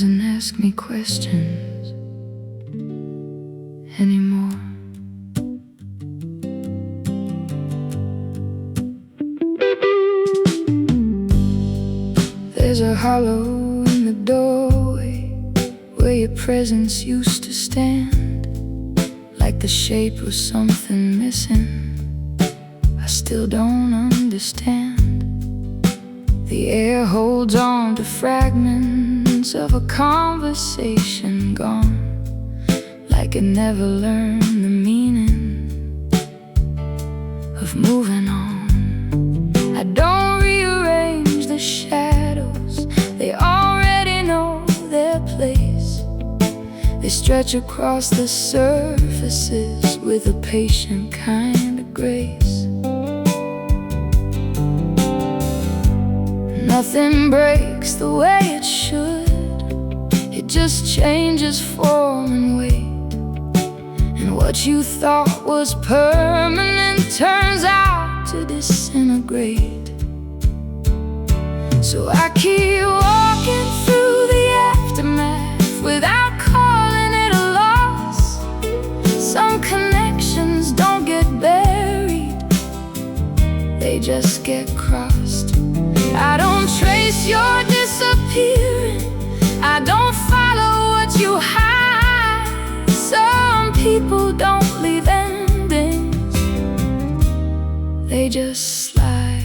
doesn't ask me questions anymore. There's a hollow in the doorway where your presence used to stand, like the shape of something missing I still don't understand. The air holds on to fragments of a conversation gone, like it never learned the meaning of moving on. I don't rearrange the shadows, they already know their place. They stretch across the surfaces with a patient kind of grace. Nothing breaks the way it should, it just changes form and weight. And what you thought was permanent turns out to disintegrate. So I keep walking through the aftermath without calling it a loss. Some connections don't get buried, they just get crossed. I don't trace your disappearing, I don't follow what you hide. Some people don't leave endings, they just slide.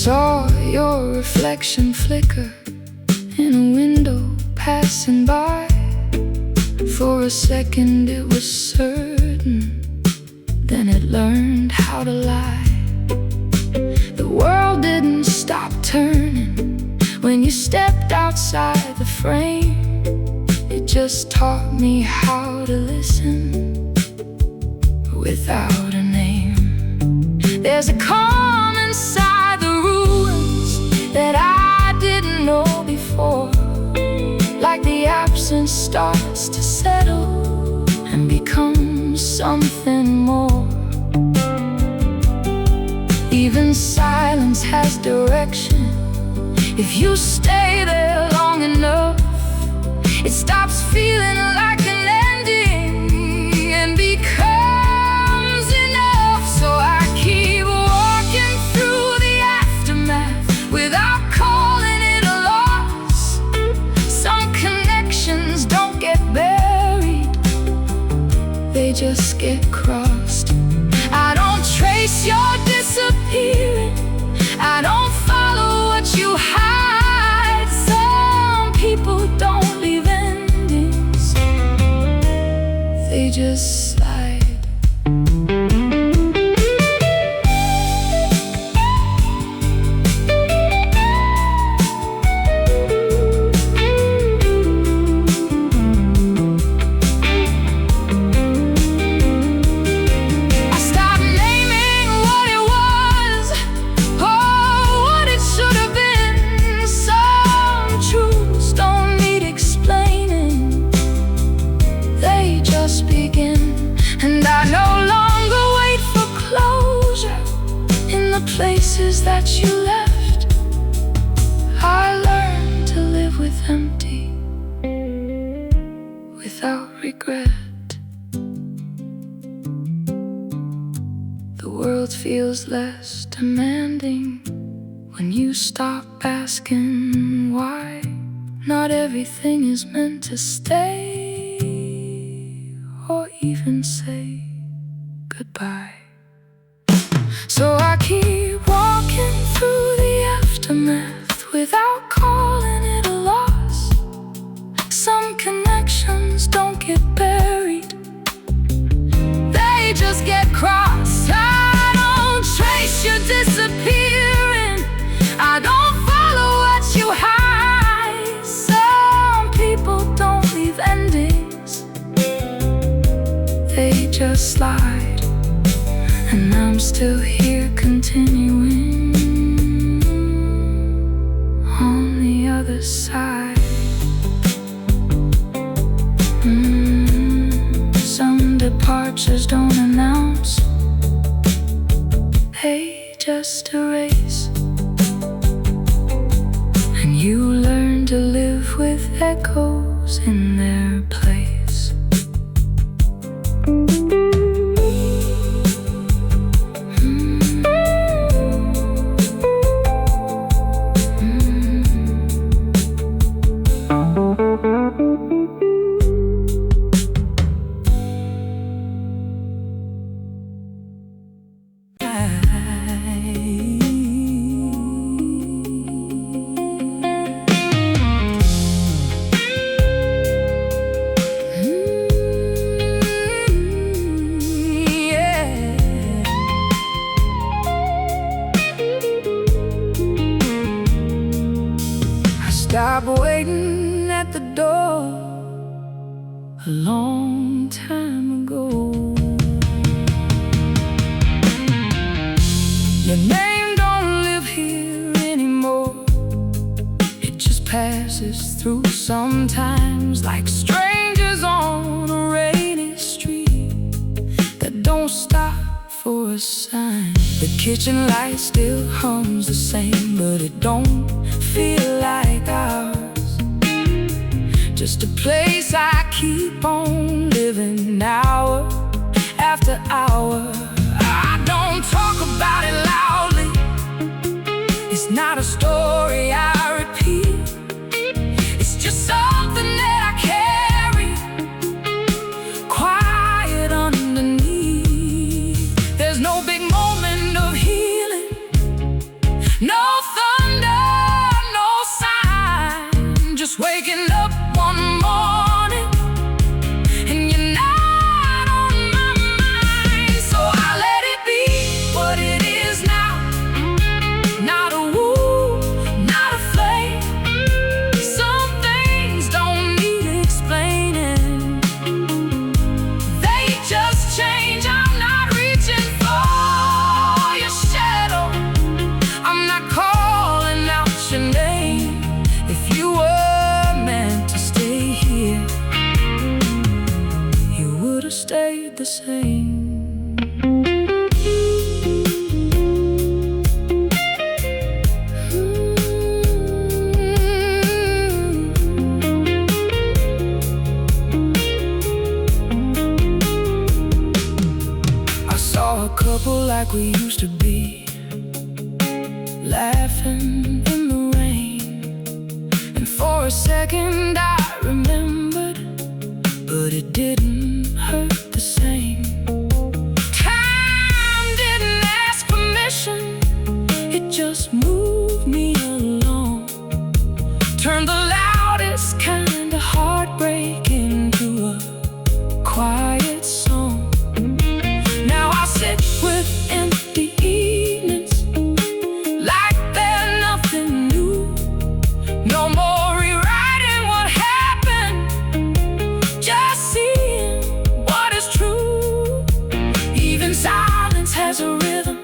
Saw your reflection flicker in a window passing by. For a second it was certain, then it learned how to lie. The world didn't stop turning when you stepped outside the frame. It just taught me how to listen without a name. There's a calm inside the ruins that I didn't know before, like the absence starts to settle and become something more. Even silence has direction if you stay there long enough. It stops feeling like an ending and becomes enough. So I keep walking through the aftermath without calling it a loss. Some connections don't get buried, they just get crossed. I don't trace your disappearing, I don't follow what you hide. Some people don't leave endings, they just slide. And I no longer wait for closure in the places that you left. I learned to live with empty without regret. The world feels less demanding when you stop asking why. Not everything is meant to stay or even say goodbye. So I keep walking through the aftermath without calling it a loss. Some connections don't get buried, they just get crossed. I don't trace your disappearing, I don't follow what you hide. Some people don't leave endings, they just slide. And I'm still here continuing on the other side. marchers don't announce, they just erase. And you learn to live with echoes in their place. Stop waiting at the door a long time ago. Your name don't live here anymore. It just passes through sometimes, like strangers on a rainy street that don't stop for a sign. The kitchen light still hums the same, but it don't feel like ours. Just a place I keep on living hour after hour. I don't talk about it loudly. It's not a story I repeat. It's just something that I carry quiet underneath. There's no big moment of healing, no thunder, no sign. Just waking up one morning and you're not on my mind. So I let it be what it is now. Not a woo, not a flame. Some things don't need explaining. They just change. I'm not reaching for your shadow. I'm not calling out your name. If you were meant to stay here, you would have stayed the same. I saw a couple like we used to be, laughing in the rain. And for a second I remembered, but it didn't hurt the same. Time didn't ask permission, it just moved me along. Turned the loudest kind of heartbreak into a quiet song. Now I sit with empty evenings like they're nothing new. No more rewriting what happened, just seeing what is true. Even silence has a rhythm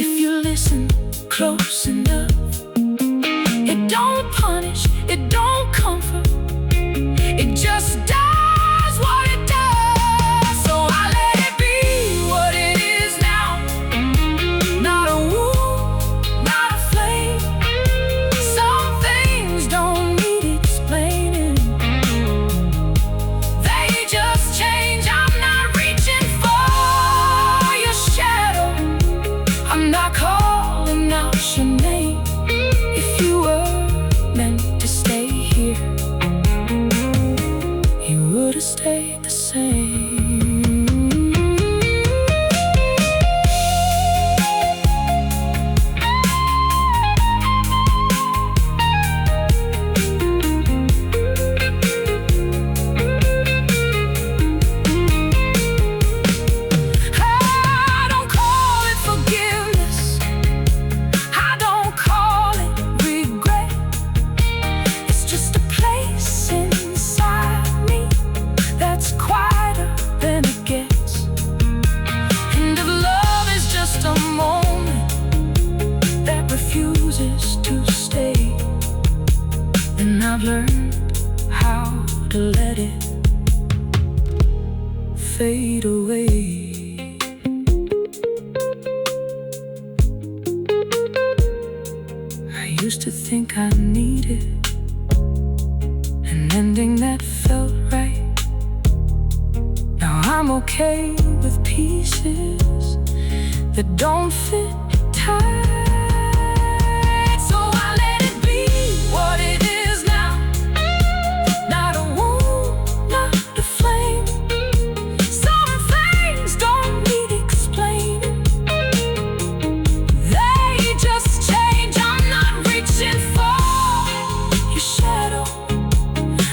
if you listen close enough. It don't punish, it don't comfort, it just does what it does. So I let it be what it is now. Not a woo, not a flame. Some things don't need explaining. They just change. I'm not reaching for your shadow. I'm not calling out your name. If you were meant to stay here, you would have stayed the same. I don't call it forgiveness, I don't call it regret. It's just a place inside me that's quieter than it gets. And if love is just a moment that refuses to stay, then I've learned how to let it fade away. I used to think I needed an ending that felt right. Now I'm okay with pieces that don't fit tight. So I let it be what it is now. Not a wound, not a flame. Some things don't need explaining. They just change. I'm not reaching for your shadow.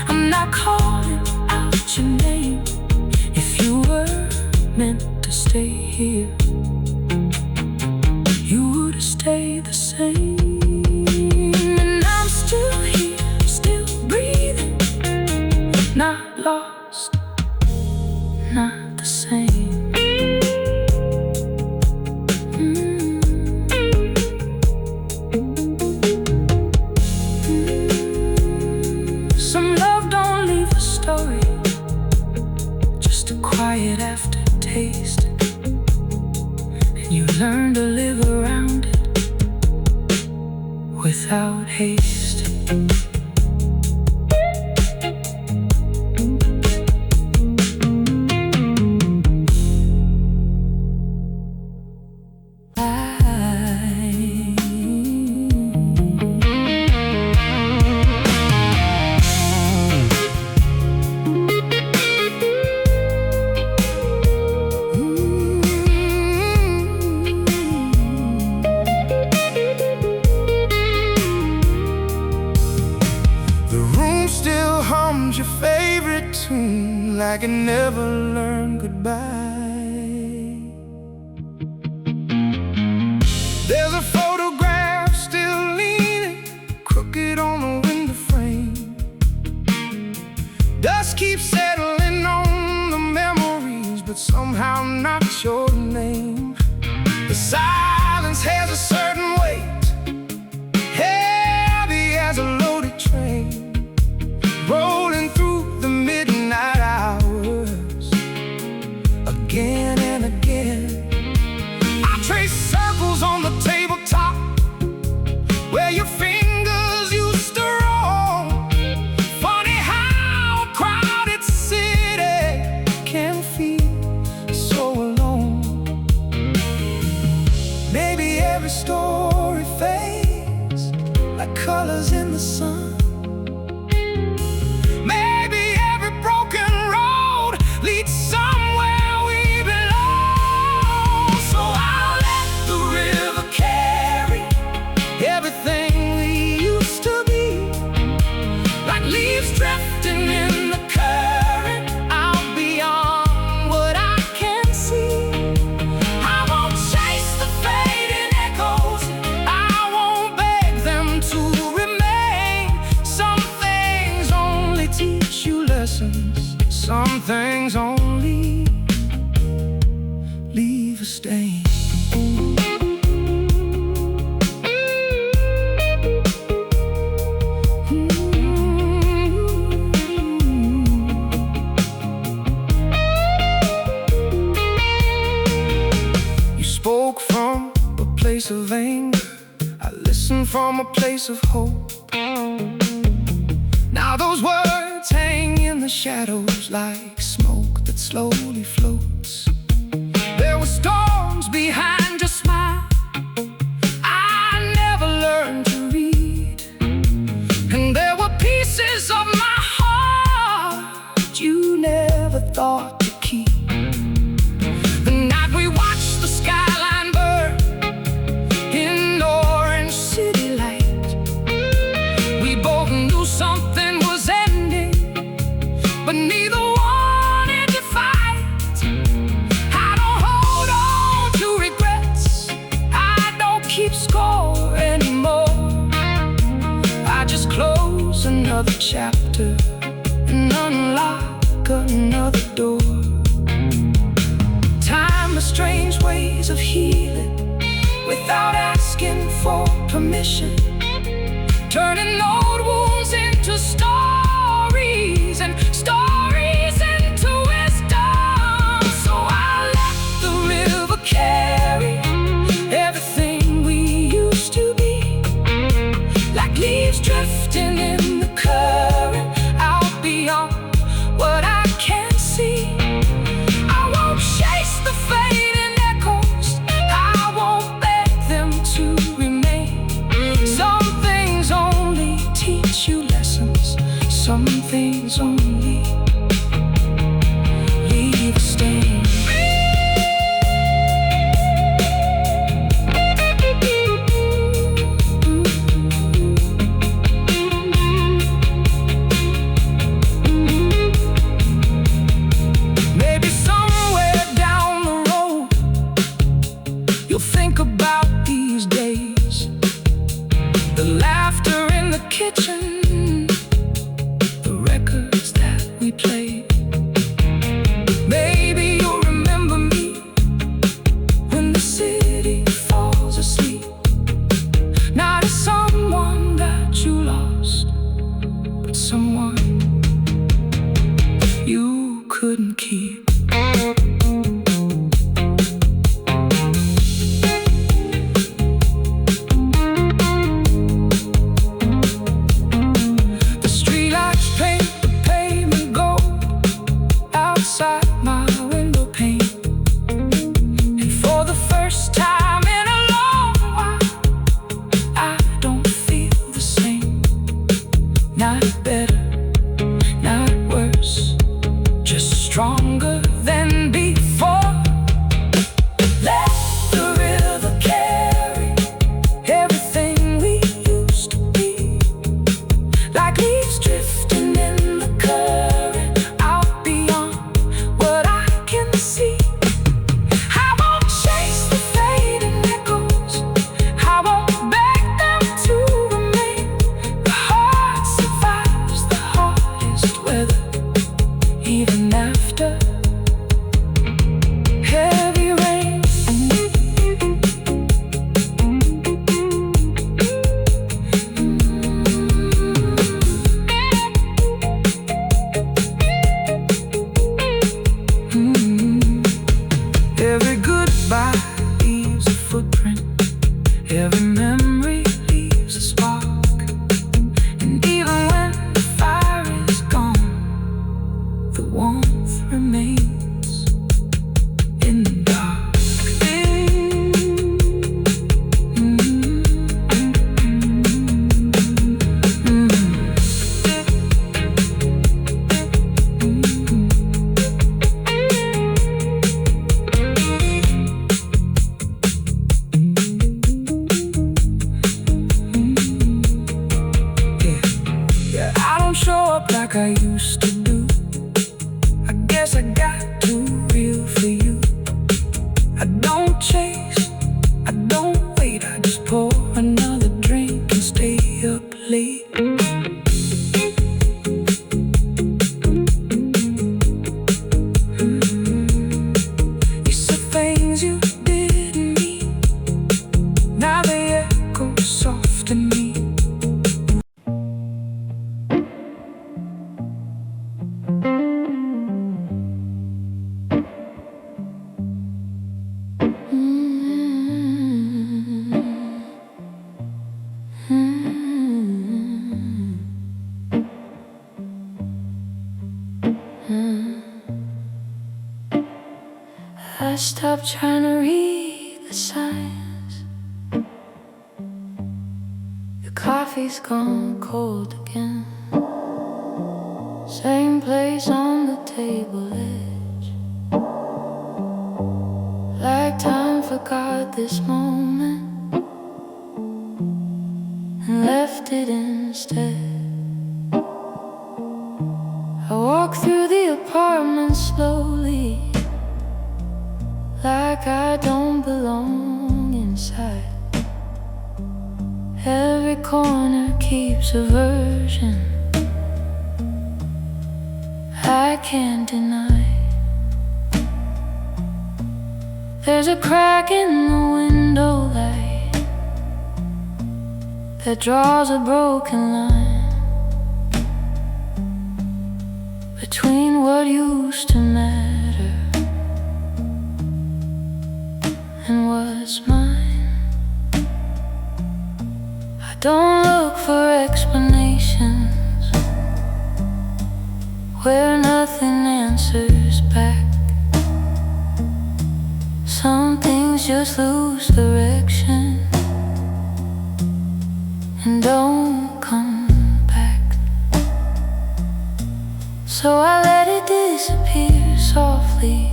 I'm not calling out your name. If you were meant to stay here, you would stay the same. And I'm still here, still breathing. Not lost, not the same. Some love don't leave a story, just a quiet aftertaste. And you learn to live around it without haste. Your favorite tune, like it never learned goodbye. There's a photograph still leaning crooked on the window frame. Dust keeps settling on the memories, but somehow not your name. The silence has a certain weight, heavy as a loaded train, rolling through the midnight hours, again and again. I trace circles on the tabletop where your fingers used to roam. Funny how a crowded city can feel so alone. Maybe every story fades like colors in the sun. Some things only leave a stain. You spoke from a place of anger, I listened from a place of hope. Now those words hang in the shadows like smoke that slowly floats. There were storms behind your smile I never learned to read, and there were pieces of my heart you never thought to keep. The night we watched the skyline burn in orange city light, we both knew something was ending, but neither wanted to fight. I don't hold on to regrets, I don't keep score anymore. I just close another chapter and unlock another door. Time has strange ways of healing without asking for permission, turning old wounds into stories and stories into wisdom. Some things only leave a stain. Maybe somewhere down the road you'll think about these days, the laughter in the kitchen, the records that we played. Maybe you'll remember me when the city falls asleep, not as someone that you lost, but someone you couldn't keep. Stronger than before. Let the river carry everything we used to be, like leaves drifting in the current, out beyond what I can see. I won't chase the fading echoes, I won't beg them to remain. The heart survives the hardest weather, even after heavy rain. Every goodbye leaves a footprint, every memory leaves a spark, and even when the fire is gone, the warmth remains in the dark. Yeah, I don't show up like I used to do. I guess I got too real for you. I don't chase, I don't wait, I just pour another drink and stay up late. You said things you didn't mean, now they echo soft in me. I stopped trying to read the signs. The coffee's gone cold again. Same place on the table edge, like time forgot this moment and left it instead. I walk through the apartment slowly, like I don't belong inside. Every corner keeps a version I can't deny. There's a crack in the window light that draws a broken line between what used to matter and what's mine. I don't look for explanations where nothing answers back. Some things just lose direction and don't come back. So I let it disappear softly,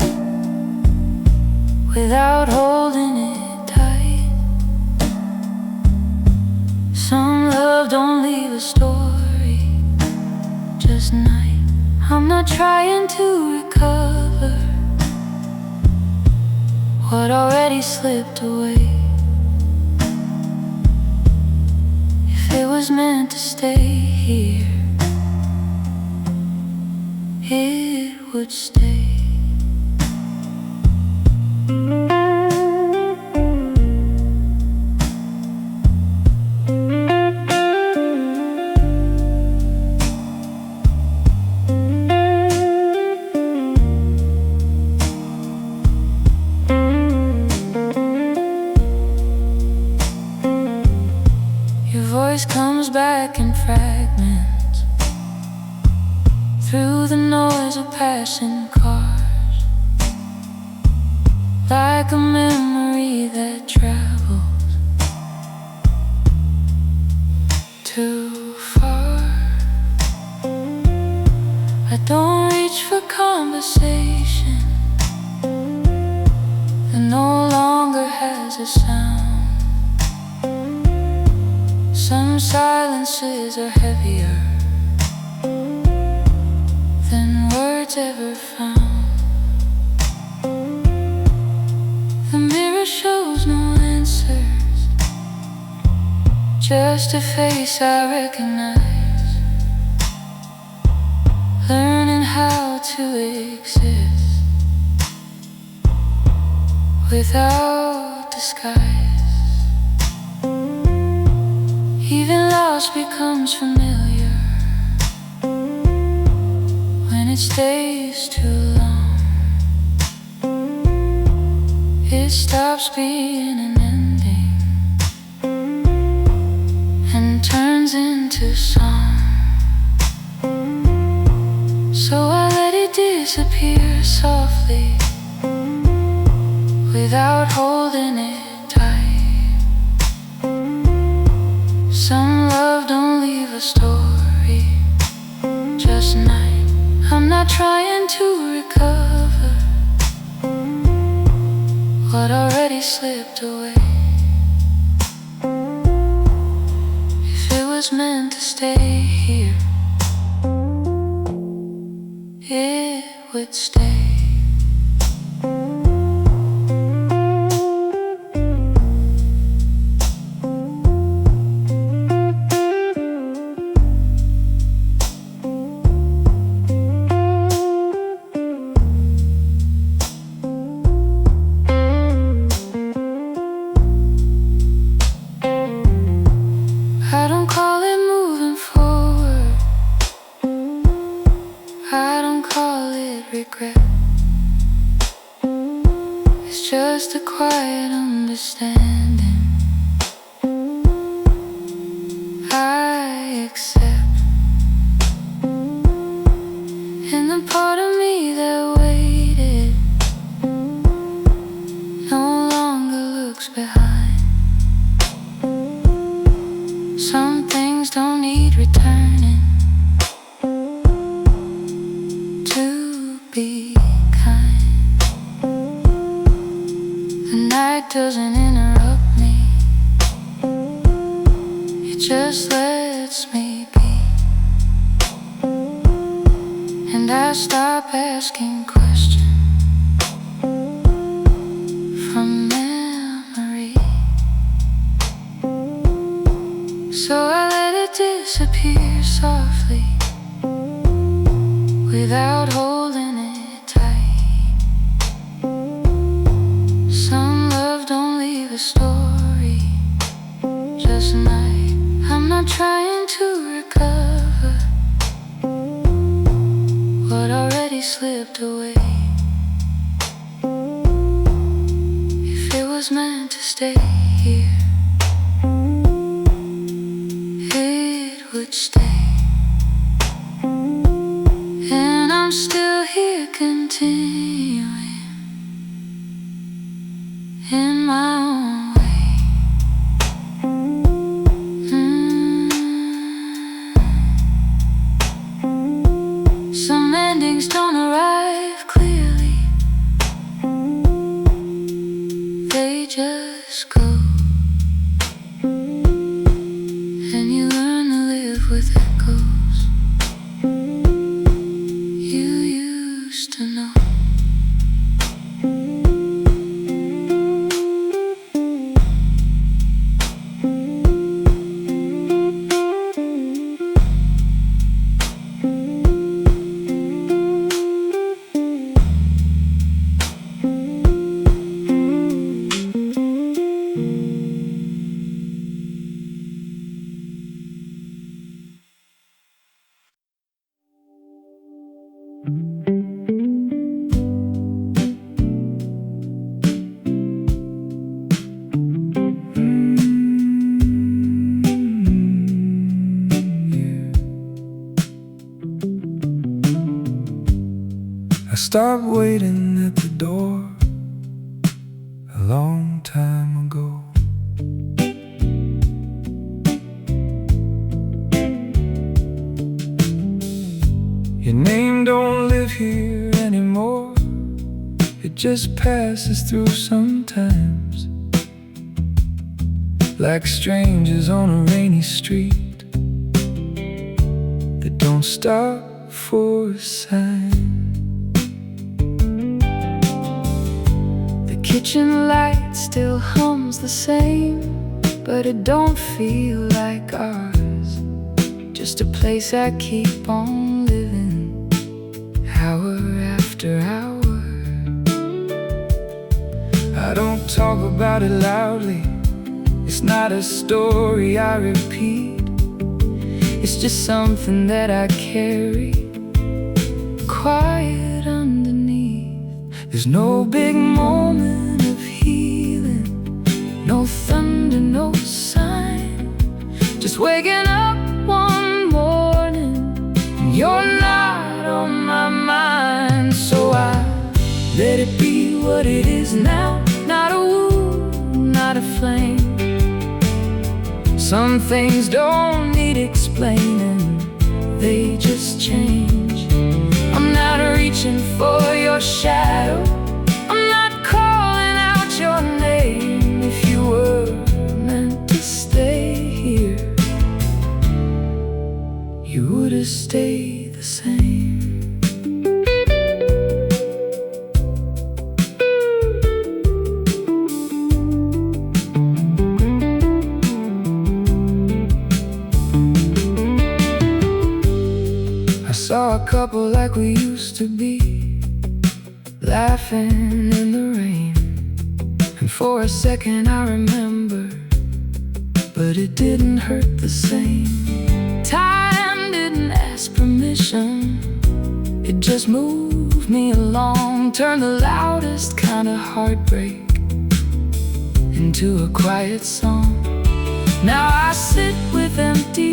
without holding it tight. Some love don't leave a story, just night. I'm not trying to recover what already slipped away. If it was meant to stay here, it would stay. Your voice comes back in fragments through the noise of passing cars, like a memory that travels too far. I don't reach for conversation that no longer has a sound. Some silences are heavier than words ever found. The mirror shows no answers, just a face I recognize, learning how to exist without disguise. Even loss becomes familiar when it stays too long. It stops being an ending and turns into song. So I let it disappear softly, without holding it tight. Some love don't leave a story, just night. I'm not trying to recover what already slipped away. If it was meant to stay here, it would stay. I don't call it moving forward, I don't call it regret. It's just a quiet understanding I accept. And the part of me that waited no longer looks behind. Some things don't need returning to be kind. The night doesn't interrupt me, it just lets me be. And I stop asking questions from memory. So I let it disappear softly, without holding it tight. Some love don't leave a story, just a night. I'm not trying to recover what already slipped away. If it was meant to stay here, it would stay. And I'm still here continuing in my own way. So many endings don't arrive clearly, they just go, and you learn to live with echoes you used to know. I stopped waiting at the door a long time ago. Your name don't live here anymore, it just passes through sometimes, like strangers on a rainy street that don't stop for a sign. The kitchen light still hums the same, but it don't feel like ours. Just a place I keep on living, hour after hour. I don't talk about it loudly, it's not a story I repeat. It's just something that I carry, quiet underneath. There's no big moment of healing, No thunder, no sign, just waking up one morning and you're not on my mind. So I let it be what it is now, not a wound, not a flame. Some things don't need explaining, They just change. I'm not reaching for your shadow, I'm not calling out your name. if you were Meant to stay here, you would have stayed the same. I saw a couple like we used to be, laughing in the rain. And for a second I remember, but it didn't hurt the same. time didn't ask permission, It just moved me along, turned the loudest kind of heartbreak into a quiet song. Now I sit with empty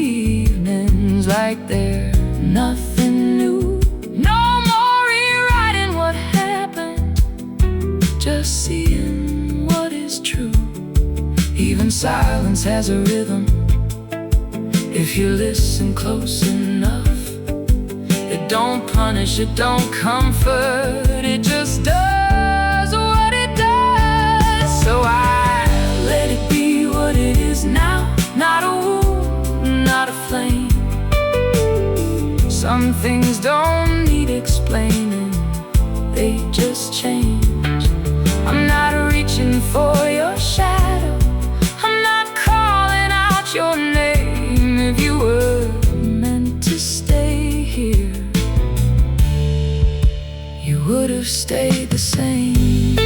evenings like they're nothing new. No more rewriting what happened, Just seeing what is true. Even silence has a rhythm, if you listen close enough. It don't punish, it don't comfort, it just does what it does. So I let it be what it is now, not a wound, not a flame. Some things don't need explaining, They just change. I'm not reaching for your shadow, I'm not calling out your name. if you were Meant to stay here, you would have stayed the same.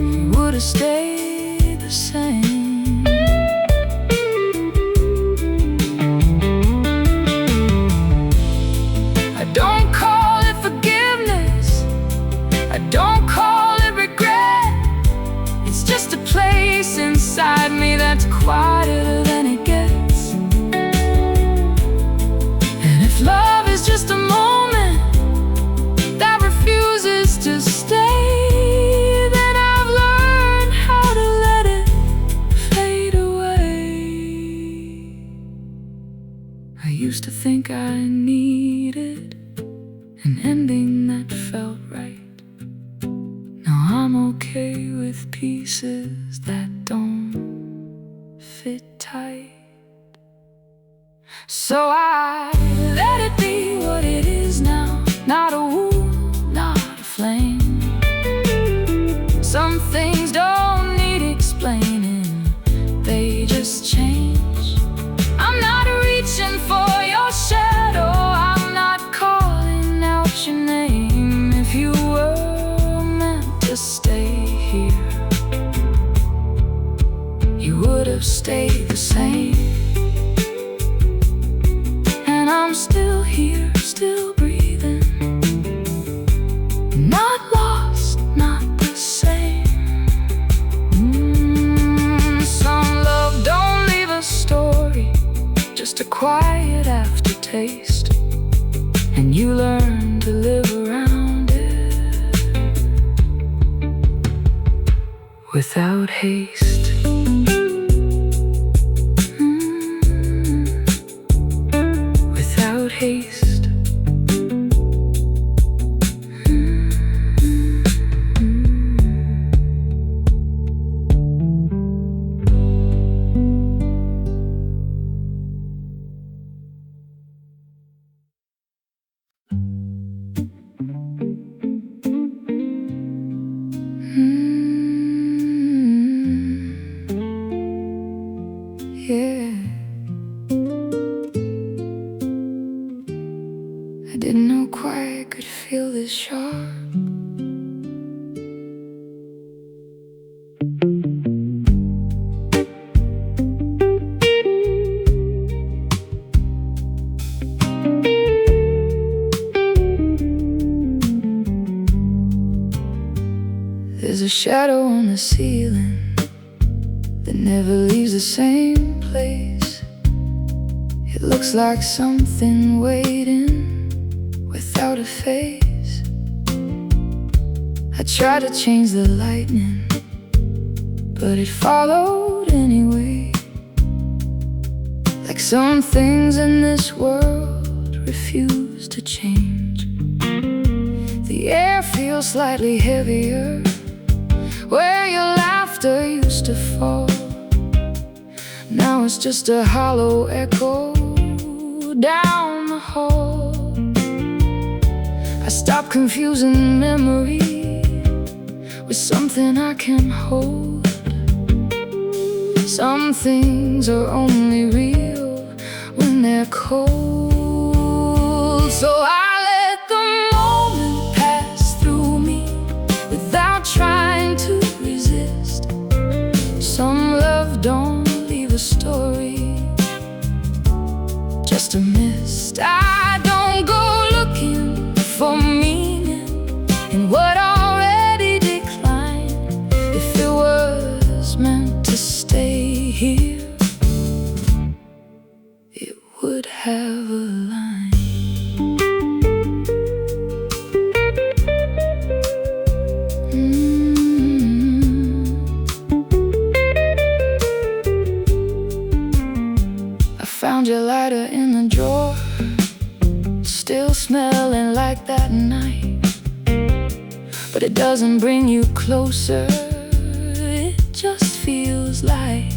you would have stayed the same. I don't call it forgiveness, I don't call it regret. It's just a place inside me that's quieter than it gets. And if love is just a moment, used to think I needed an ending that felt right. Now I'm okay with pieces that don't fit tight. So I let it be what it is now. Not a wound, not a flame. Some things don't need explaining, they just change. I'm not reaching for your shadow, I'm not calling out your name. If you were meant to stay here, you would have stayed the same. And I'm still here, still breathing, not lost, not the same. Some love don't leave a story, just a quiet aftertaste, and you learn to live around it without haste. Without haste. Yeah, I didn't know quite I could feel this sharp. There's a shadow on the ceiling that never leaves the same place. It looks like something waiting without a face. I tried to change the lightning, but it followed anyway. Like some things in this world refuse to change. The air feels slightly heavier where your laughter used to fall. Now it's just a hollow echo down the hall. I stopped confusing memory with something I can hold. Some things are only real when they're cold. So I let the moment pass through me without trying to resist. Some love don't leave a story, just a mist. I don't go looking for meaning in what already declined. If it was meant to stay here, it would have a line. I found your lighter in the drawer, still smelling like that night. But it doesn't bring you closer, it just feels like.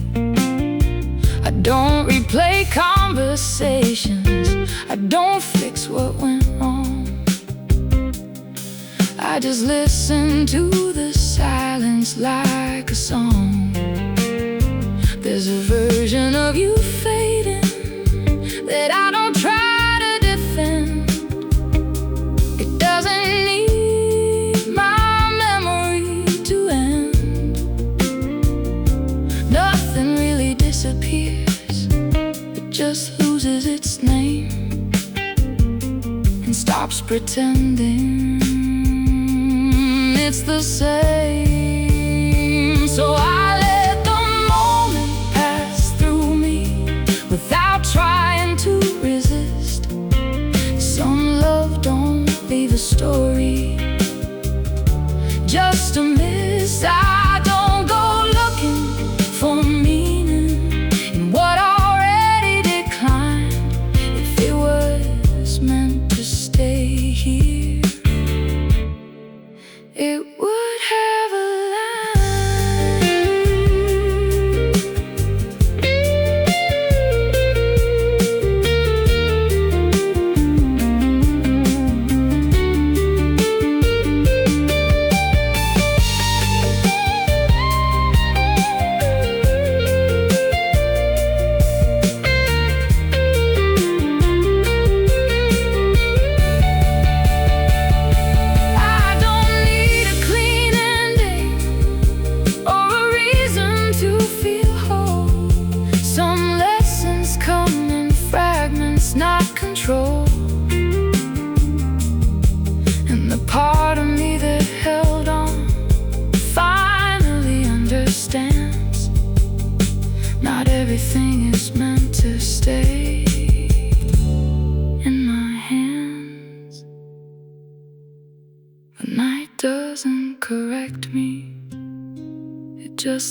I don't replay conversations, I don't fix what went wrong. I just listen to the silence like a song. There's a version of you fading that I don't try to defend. It doesn't need my memory to end. Nothing really disappears, it just loses its name and stops pretending it's the same. So I let the moment pass through me without trying to resist. Some love don't leave a story, just a miss. I don't go looking for meaning in what already declined. If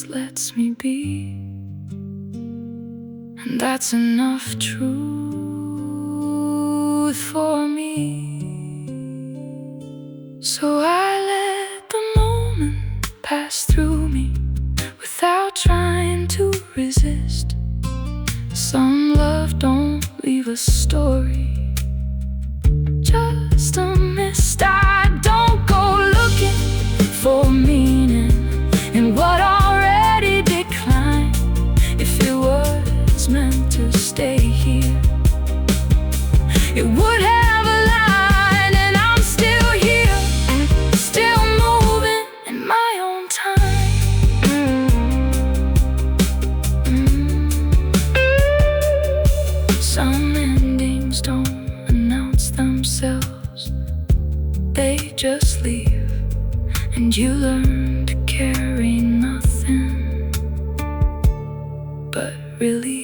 just lets me be. And that's enough truth for me. So I let the moment pass through me without trying to resist. Some love don't leave a story, just a mist. I don't go looking for meaning in what already declined. If it was meant to stay here, it would have a line. And I'm still here, still moving in my own time. Some endings don't announce themselves, they just leave, and you learn to carry nothing but relief.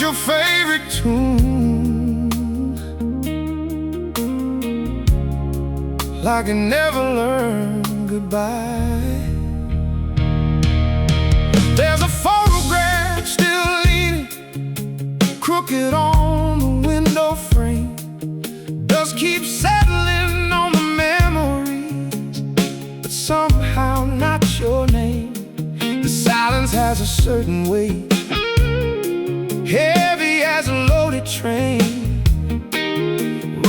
Your favorite tune, like you never learned goodbye. There's a photograph still leaning crooked on the window frame. Dust keeps settling on the memories, but somehow not your name. The silence has a certain weight, heavy as a loaded train,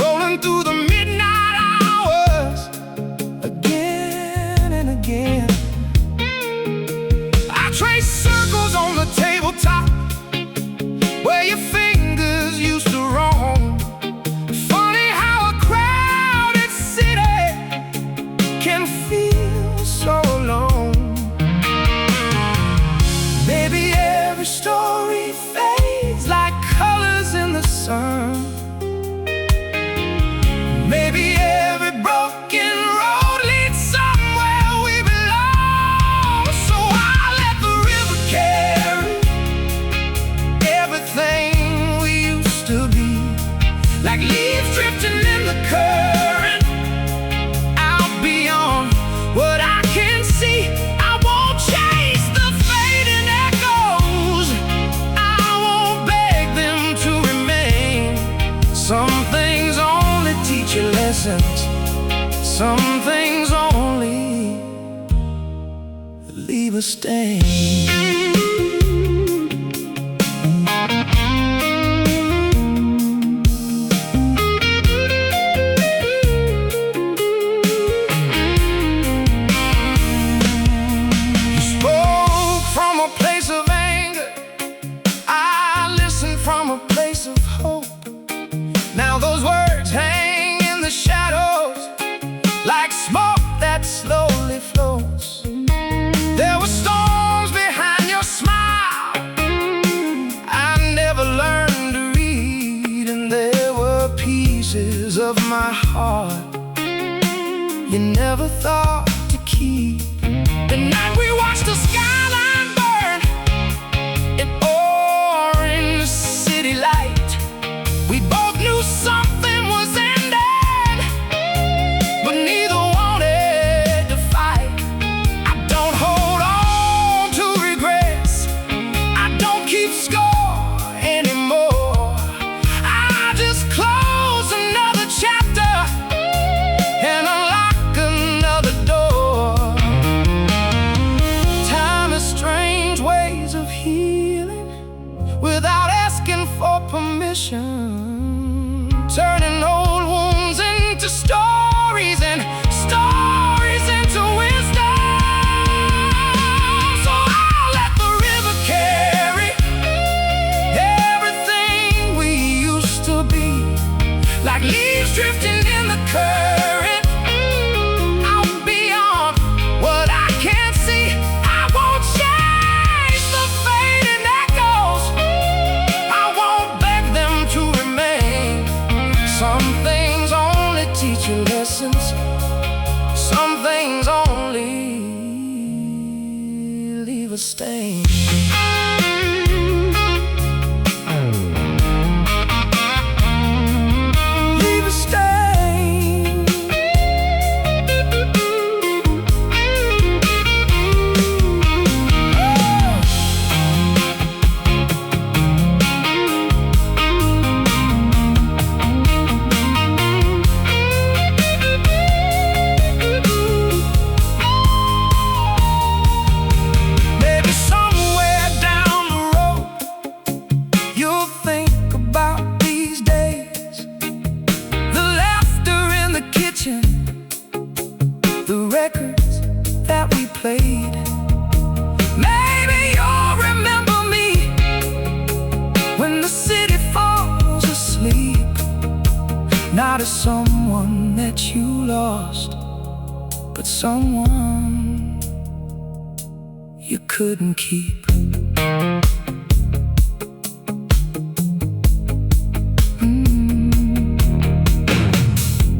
rolling through the midnight hours again and again. I trace circles on the tabletop where your fingers used to roam. Funny how a crowded city can feel so alone. Maybe every story fades like colors in the sun. Maybe every broken road leads somewhere we belong. So I let the river carry everything we used to be, like leaves drifting in the current, out beyond what I can see. I won't chase the fading echoes, some things only teach you lessons, some things only leave a stain. You spoke from a place of anger, I listened from a place of hope. Now those words hang in the shadows like smoke that slowly floats. There were storms behind your smile I never learned to read, and there were pieces of my heart you never thought to keep. The night we watched the skyline burn in orange city light, we both knew something was ended, but neither wanted to fight. I don't hold on to regrets, I don't keep score anymore. I just close another chapter and unlock another door. Time is leave a stain. Leave a stain. Maybe somewhere down the road you'll think about these days, the laughter in the kitchen, the records that we played. Maybe you'll remember me when the city falls asleep, not as someone that you lost, but someone you couldn't keep.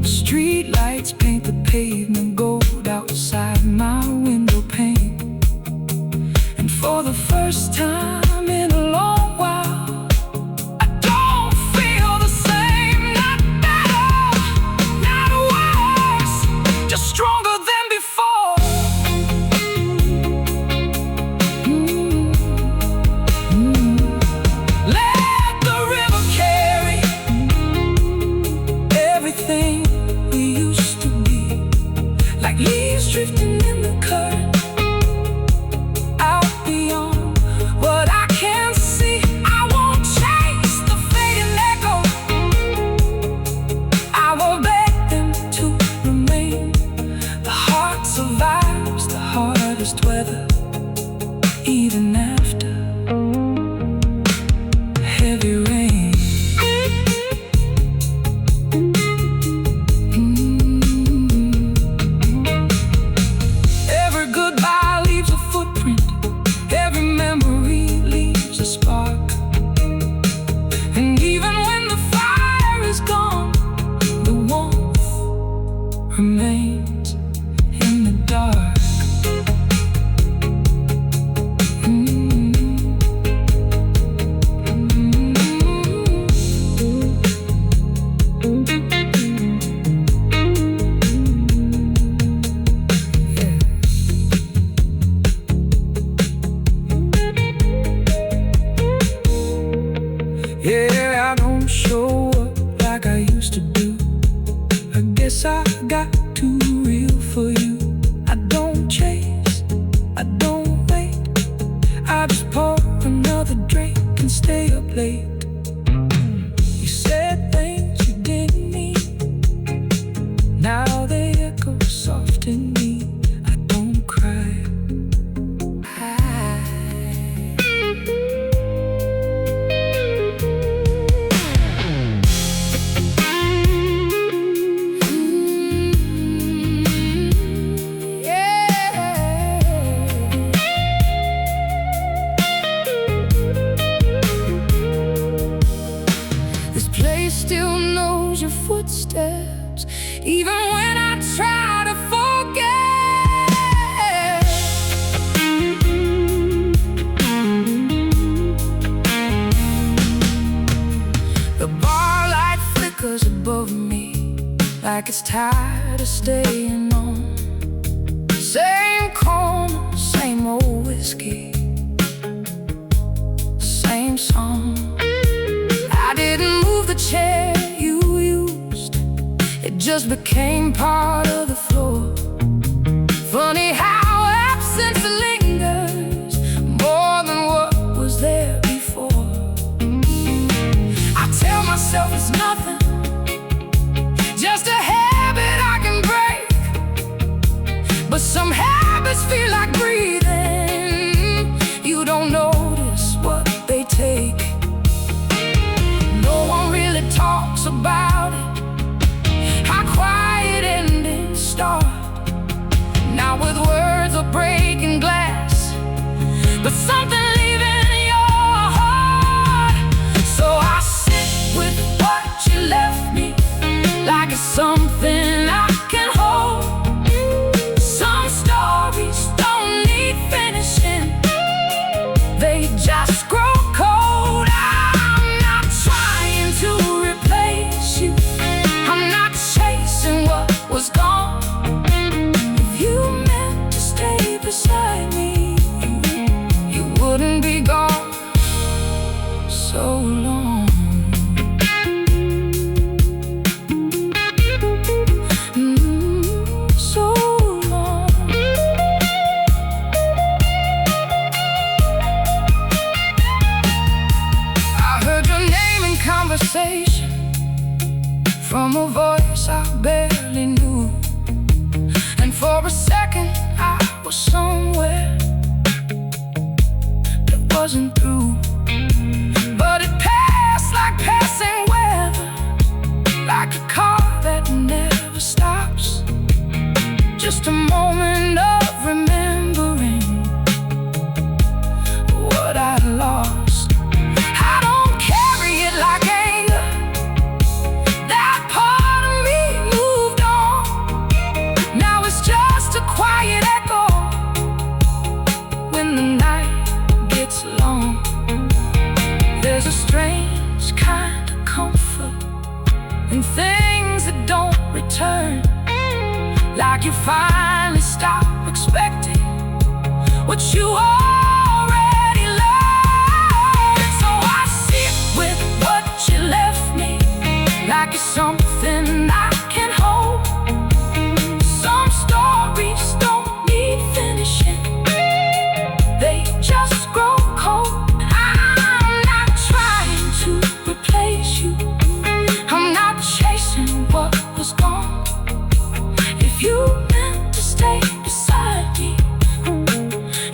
Street lights paint the pavement gold outside my window pane, and for the first time in a long while, I don't feel the same. Not better, not worse, just stronger than before. Let the river carry everything we used to be, like leaves drifting in the current, out beyond what I can see. I won't chase the fading echo, I won't beg them to remain. The heart survives the hardest weather, even after heavy rain. Every goodbye leaves a footprint, every memory leaves a spark. And even when the fire is gone, the warmth remains in the dark. Yeah, I don't show up like I used to do. I guess I got too real for you. I don't chase, I don't wait, I just pour another drink and stay up late. You said things you didn't mean, now they echo soft in me. I don't cry. This place still knows your footsteps, even when I try to forget. The bar light flickers above me, like it's tired of staying on. Same corner, same old whiskey, same song. I didn't move the chair you used, it just became part of the floor. Funny how absence lingers more than what was there before. I tell myself it's nothing, just a habit I can break, but some habits feel like breathing. You don't notice what they take. No one really talks about it, how quiet endings start, not with words just a moment of remembering what I lost. I don't carry it like anger. That part of me moved on. Now it's just a quiet echo when the night gets long. There's a strange kind of comfort in things that don't return. Like you finally stop expecting what you already learned. So I sit with what you left me, like it's something I can hold. Some stories don't need finishing, they just grow cold. I'm not trying to replace you, I'm not chasing what was gone. If you meant to stay beside me,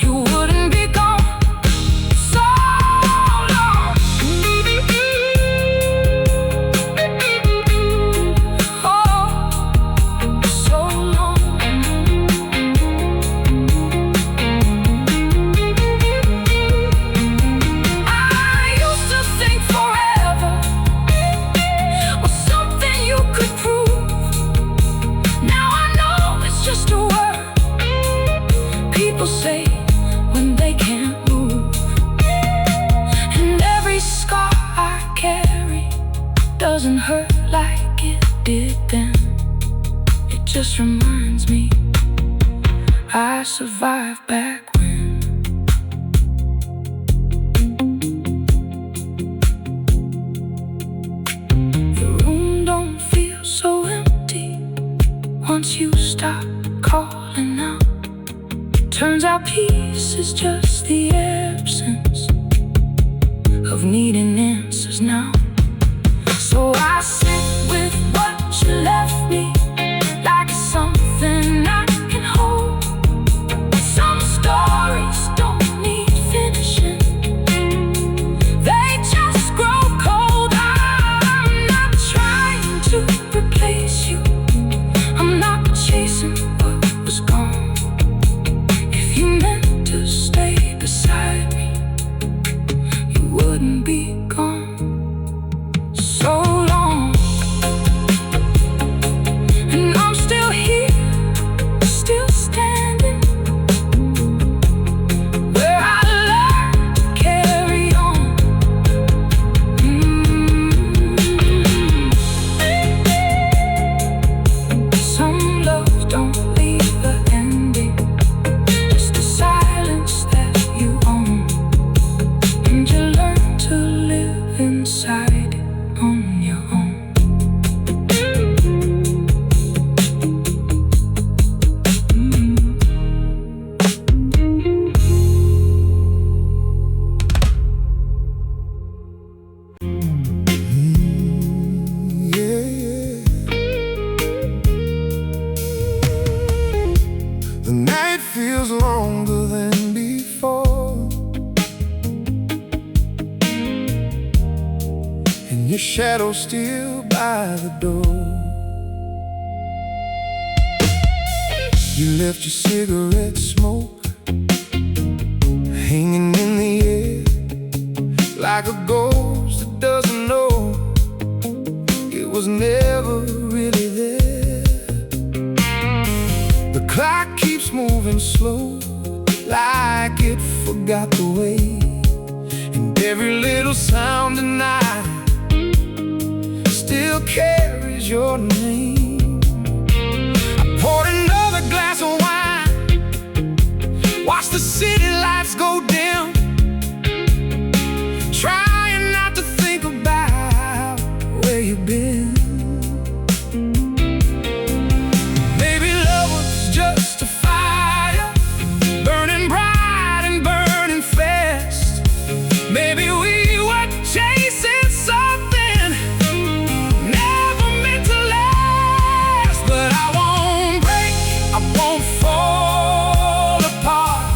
you wouldn't be gone so long. Oh, so long. I used to think forever was something you could prove. Now I know it's just a word people say when they can't move. And every scar I carry doesn't hurt like it did then. It just reminds me I survived back when. The room don't feel so empty once you stop calling out. Turns out peace is just the absence of needing answers now. So I sit with what you left me, like it's something I can hold. Some stories don't need finishing, they just grow cold. I'm not trying to replace you, I'm not chasing what was gone. If you meant to stay beside me, you wouldn't be gone so long. And I'm still here, still standing where I learned to carry on. Some love don't leave an ending, just a silence that you own. And you learn to live inside it on your own. The night feels longer than before, and your shadow still by the door. You left your cigarette smoke hanging in the air, like a ghost that doesn't know it was never really there. The clock keeps moving slow, like it forgot the way. And every little sound tonight still carries your name. I poured another glass of wine, watched the city lights go dim, trying not to think about where you've been. Maybe love was just a fire, burning bright and burning fast. Maybe we were chasing something never meant to last. But I won't break, I won't fall apart.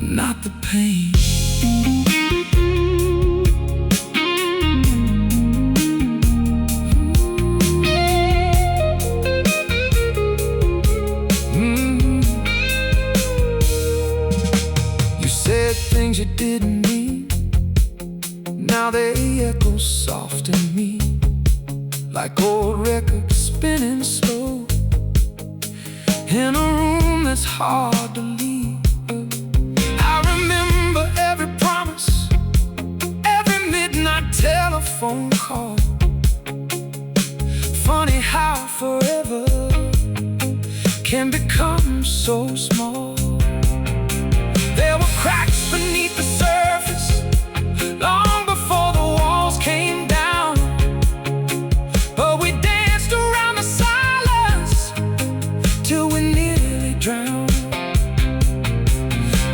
not the pain. You said things you didn't mean, now they echo soft in me, like old records spinning slow in a room that's hard to leave. I remember every promise, every midnight telephone call. Funny how forever can become so small. There were cracks beneath the surface long before the walls came down, but we danced around the silence till we nearly drowned.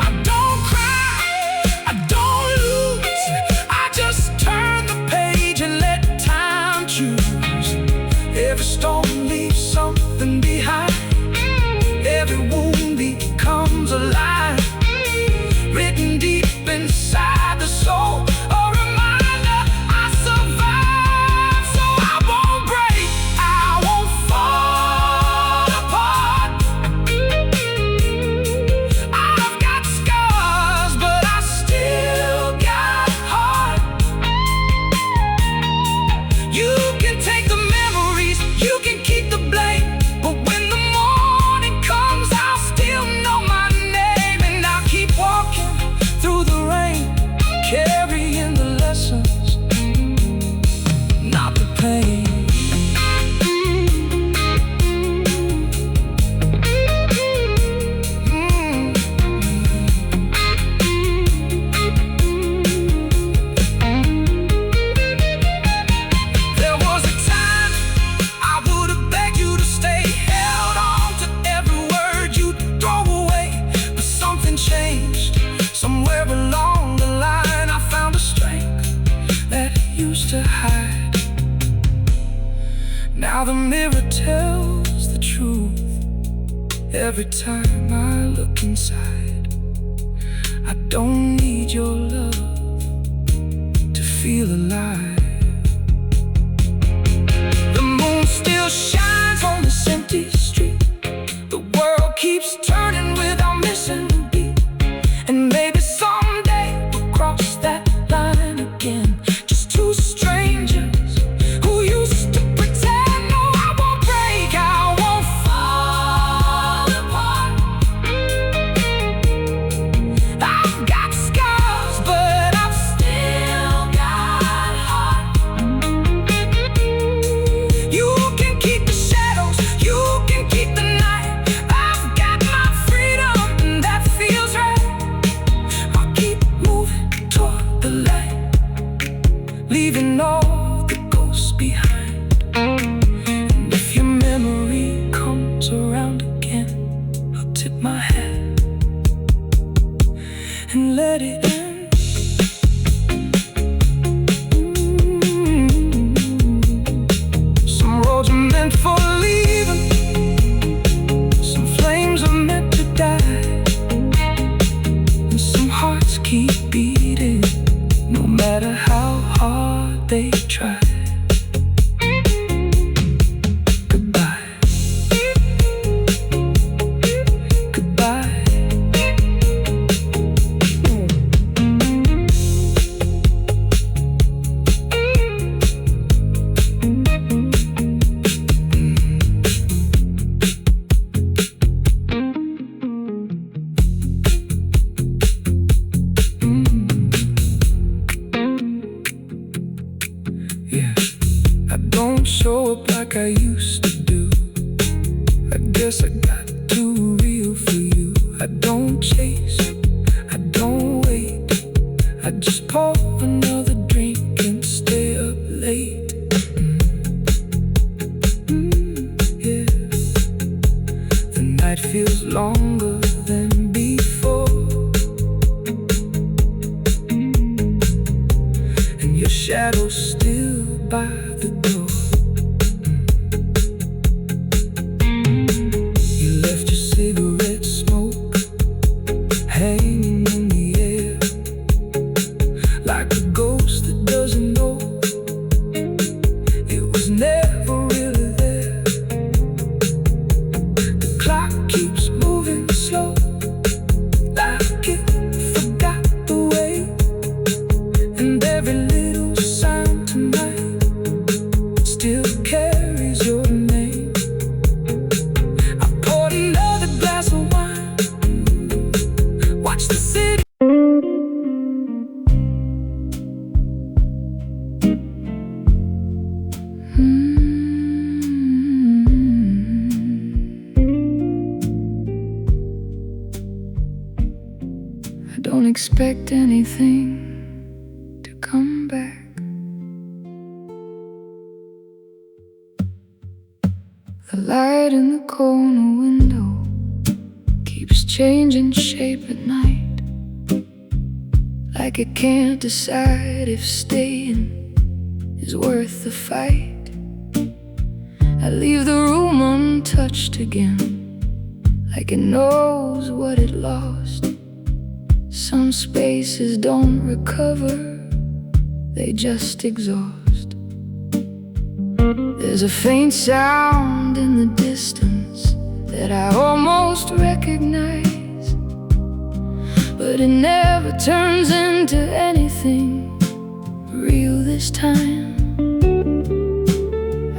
I don't cry, I don't lose, I just turn the page and let time choose. Every storm leaves something behind, every wound becomes alive, written deep inside the soul. A reminder I survived, so I won't break, I won't fall apart. I've got scars, but I still got heart. You can take the memories, you can keep the blame, but when the morning comes, I'll still know my name. And I'll keep walking through the rain, carrying the lessons, not the pain. There was a time I would have begged you to stay, held on to every word you'd throw away, but something changed. Somewhere along the line I found a strength that used to hide. Now the mirror tells the truth every time I look inside. I don't need your love to feel alive. The moon still shines on this empty street, the world keeps turning without missing a beat. And maybe someday we'll cross that line again, just two strangers who used to pretend. No, I won't break, I won't fall apart. I've got scars, but I've still got heart. You can keep the shadows, you can keep the night. I've got my freedom, and that feels right. I'll keep moving toward the light, leaving all the ghosts behind. And if your memory comes around again, I'll tip my hat and let it in. Some roads are meant for leaving, some flames are meant to die, and some hearts keep beating, no matter how hard they try. Goodbye, goodbye. Yeah, I don't show up like I used to do. I guess I got too real for you. I don't chase, I don't wait, I just pour another drink and stay up late. Yeah, the night feels longer than before, and your shadow's still by the door. You left your cigarette smoke hanging in expect anything to come back. The light in the corner window keeps changing shape at night, like it can't decide if staying is worth the fight. I leave the room untouched again, like it knows what it lost. Some spaces don't recover, they just exhaust. There's a faint sound in the distance that I almost recognize, but it never turns into anything real this time.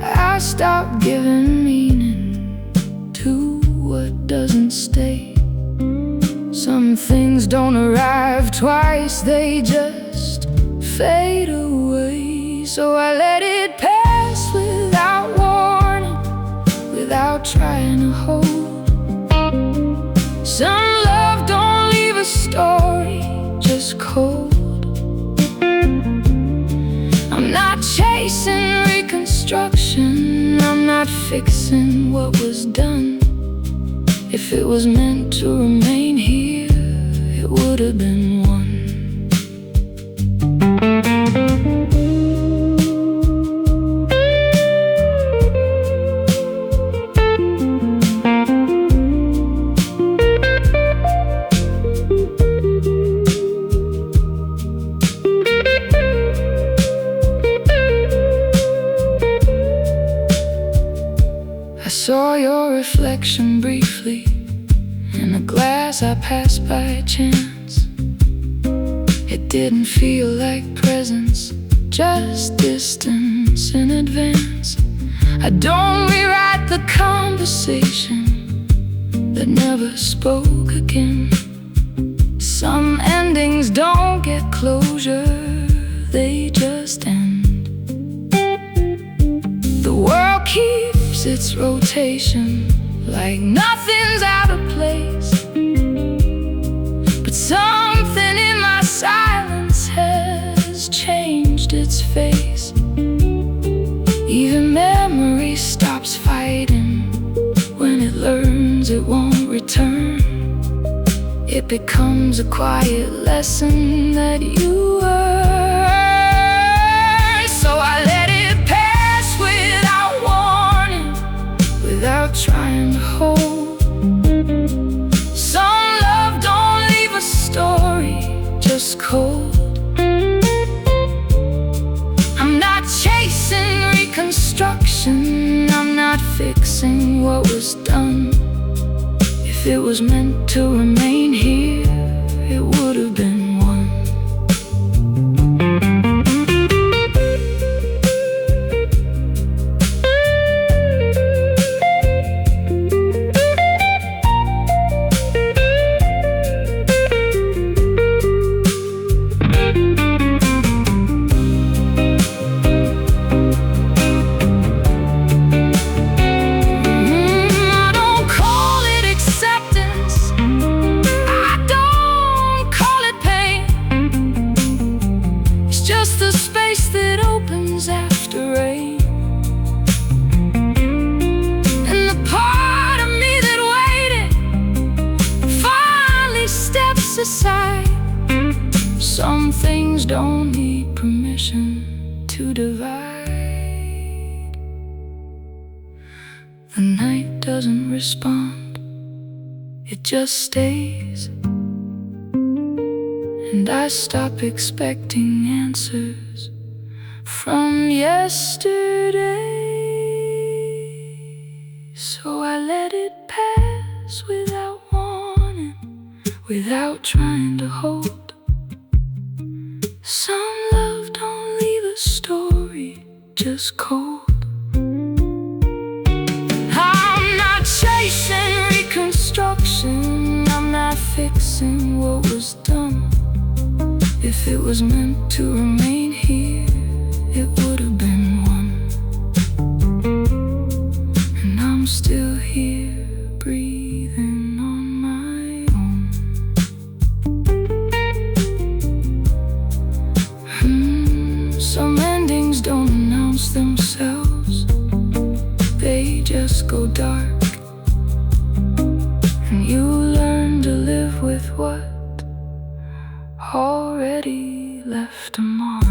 I stopped giving meaning to what doesn't stay. Some things don't arrive twice, they just fade away. So I let it pass without warning, without trying to hold. Some love don't leave a story, just cold. I'm not chasing reconstruction, I'm not fixing what was done. If it was meant to remain here, it would have been one. I saw your reflection briefly in a glass I passed by chance. It didn't feel like presence, just distance in advance. I don't rewrite the conversation that never spoke again. Some endings don't get closure, they just end. The world keeps its rotation, like nothing's out of place. But something in my silence has changed its face. Even memory stops fighting when it learns it won't return. It becomes a quiet lesson that you earn. So I let it pass without warning, without trying to hold. Some love don't leave a story, just cold. I'm not chasing reconstruction, I'm not fixing what was done. If it was meant to remain here, it would have been one. Aside. Some things don't need permission to divide. The night doesn't respond, it just stays. And I stop expecting answers from yesterday. So I let it pass without warning, without trying to hold. Some love don't leave a story, just cold. I'm not chasing reconstruction, I'm not fixing what was done. If it was meant to remain here, it would have been one. And I'm still here, breathing on my own. already left a mark.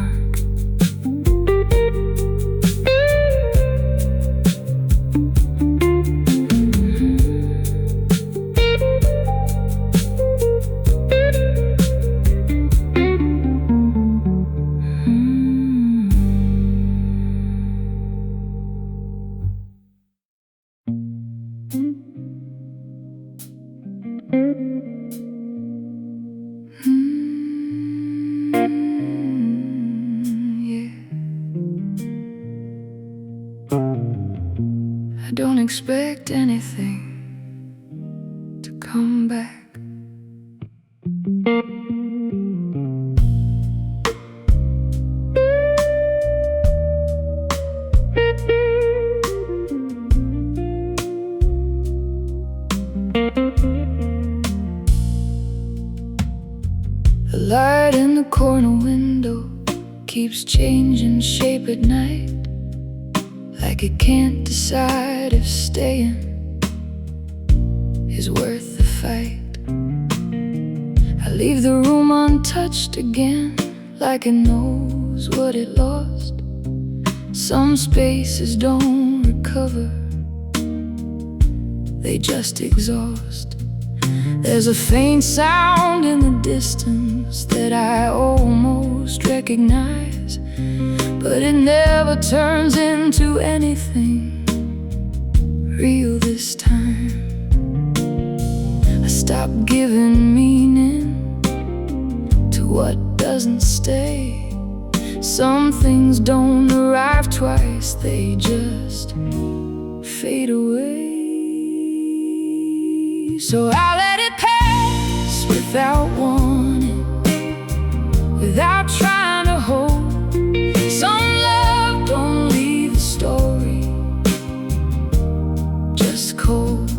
I don't expect anything to come back. The light in the corner window keeps changing shape at night, like it can't decide if staying is worth the fight. I leave the room untouched again, like it knows what it lost. Some spaces don't recover, they just exhaust. There's a faint sound in the distance that I almost recognize, but it never turns into anything real this time. I stopped giving meaning to what doesn't stay. Some things don't arrive twice, they just fade away. So I let it pass without warning, without trying to hold. Some love don't leave the story, just cold.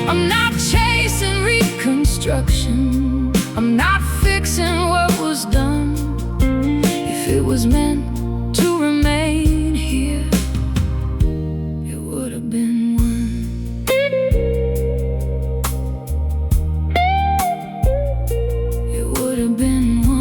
I'm not chasing reconstruction, I'm not fixing what was done. If it was meant to remain here, it would have been one. It would have been one.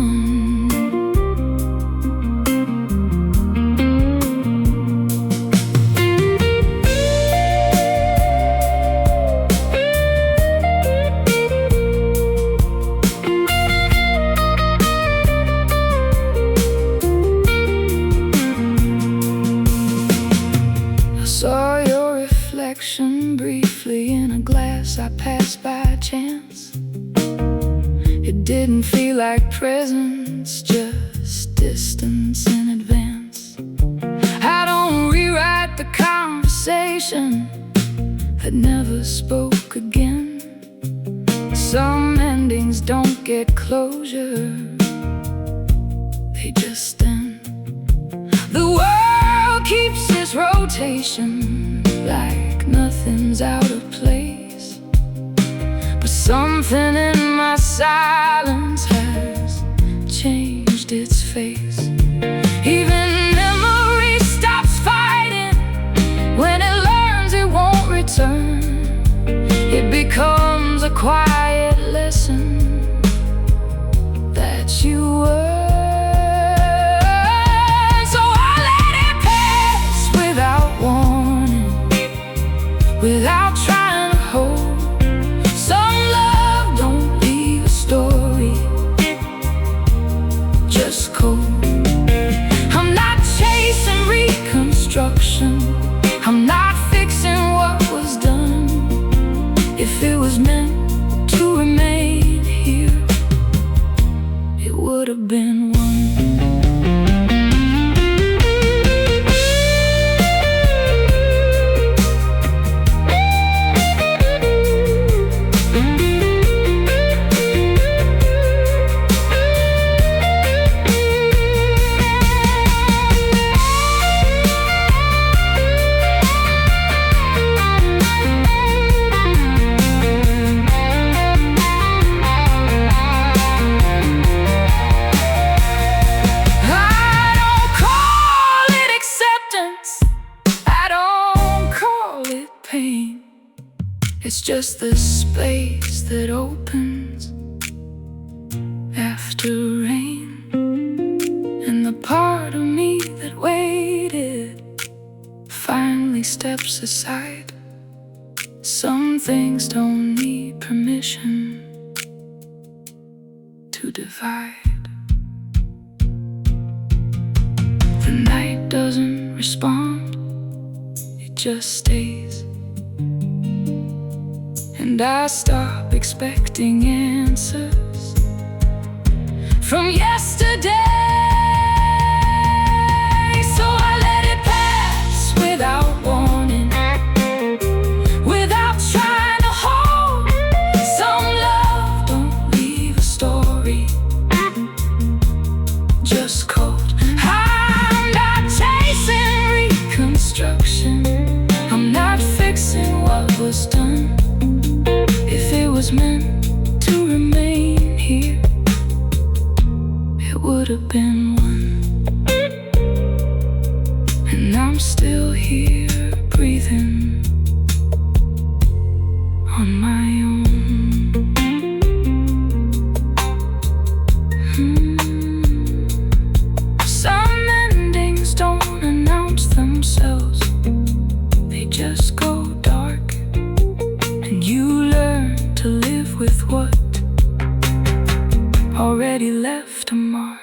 Saw your reflection briefly in a glass I passed by chance. It didn't feel like presence, just distance in advance. I don't rewrite the conversation that never spoke again. Some endings don't get closure, they just end. The world keeps its rotation, like nothing's out of place. But something in my silence has changed its face. Even memory stops fighting when it learns it won't return. It becomes a quiet lesson that you were. Without trying to hold. Some love don't leave a story, just cold. I'm not chasing reconstruction, I'm not fixing what was done. If it was meant to remain here, it would have been one. It's just the space that opens after after rain, and the part of me that waited finally steps aside. Some things don't need permission to divide. The night doesn't respond, it just stays. And I stop expecting answers from yesterday. So I let it pass without warning, without trying to hold. Some love don't leave a story, just cold. I'm not chasing reconstruction, I'm not fixing what was done. If it was meant to remain here, it would have been one. And I'm still here breathing on my own. Some endings don't announce themselves, they just go dark, and you learn to live with what already left a mark.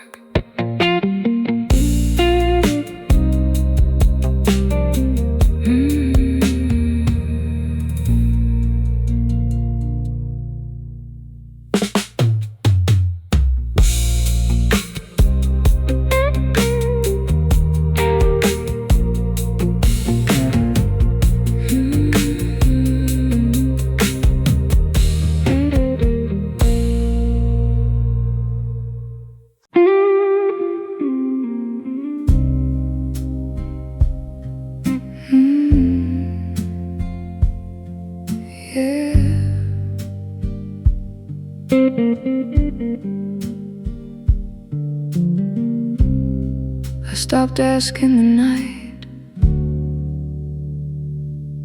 I stopped asking the night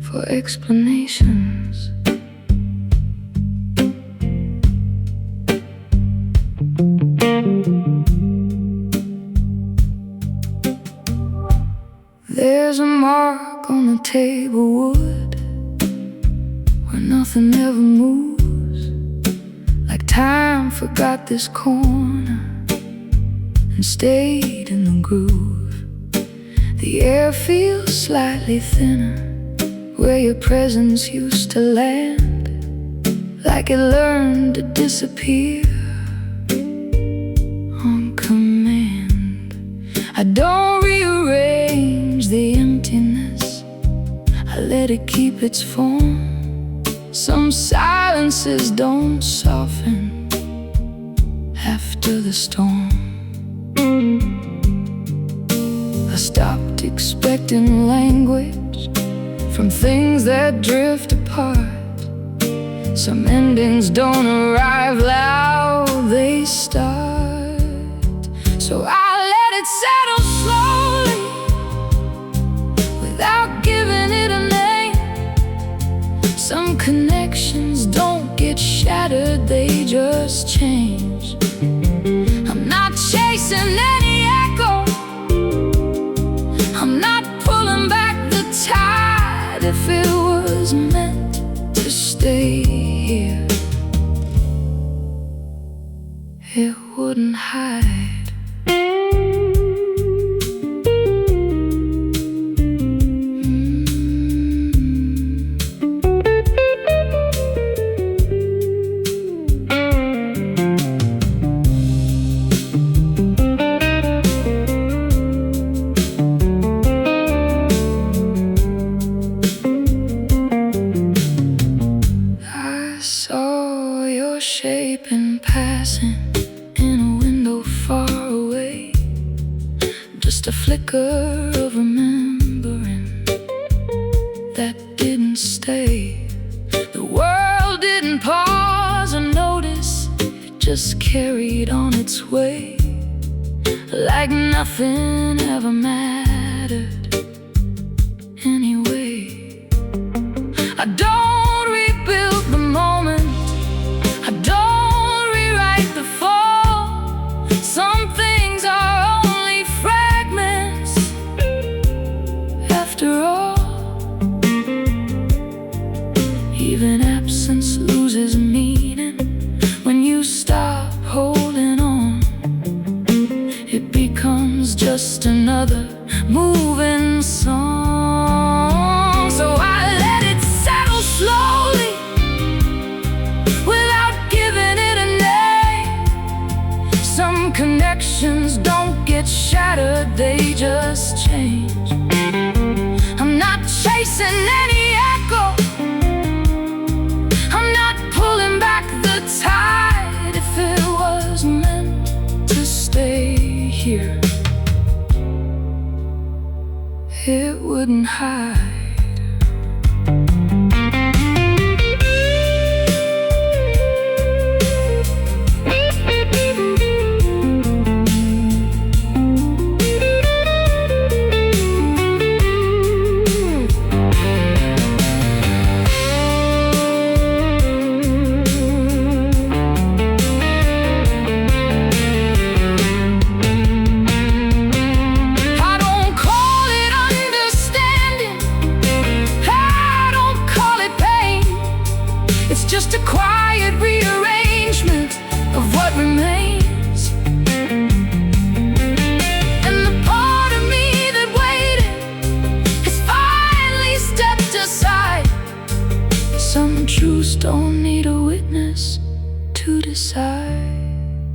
for explanations. There's a mark on the table wood where nothing ever moves, like time forgot this corner and stayed in the groove. The air feels slightly thinner where your presence used to land, like it learned to disappear on command. I don't rearrange the emptiness, I let it keep its form. Some silences don't soften after the storm. I stopped expecting language from things that drift apart. Some endings don't arrive loud, they start. So I let it settle slowly without giving it a name. Some connections don't get shattered, they just change. I'm not chasing any echo, I'm not pulling back the tide. If it was meant to stay here, it wouldn't hide. Shape in passing in a window far away, just a flicker of remembering that didn't stay. The world didn't pause or notice, it just carried on its way, like nothing ever mattered anyway. I don't rebuild the moment, I don't rewrite the fall, just another moving song. So I let it settle slowly without giving it a name. Some connections don't get shattered, they just change. I'm not chasing any echo, I'm not pulling back the tide. If it was meant to stay here, it wouldn't hide. Just a quiet rearrangement of what remains. And the part of me that waited has finally stepped aside. Some truths don't need a witness to decide.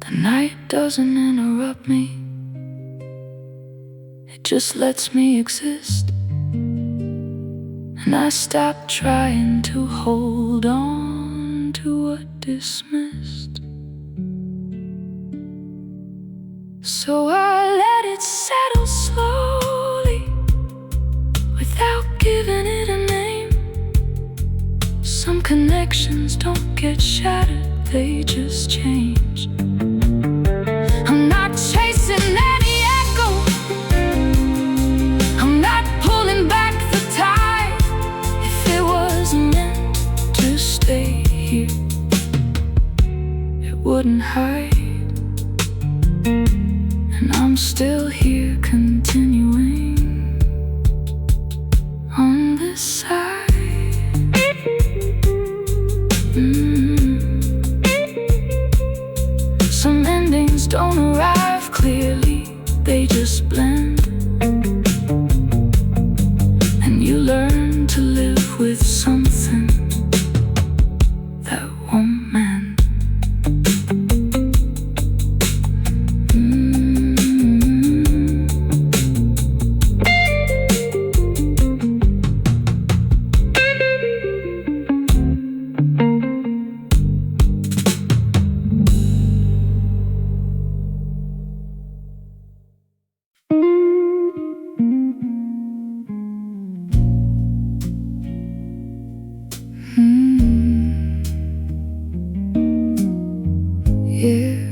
The night doesn't interrupt me, it just lets me exist. And I stopped trying to hold on to what dismissed. So I let it settle slowly without giving it a name. Some connections don't get shattered, they just change. I'm not chasing any echo, I'm not pulling back the tide. Meant to stay here, it wouldn't hide. And I'm still here continuing on this side. Some endings don't arrive clearly, they just blend. And you learn to live with something that won't mend. Yeah,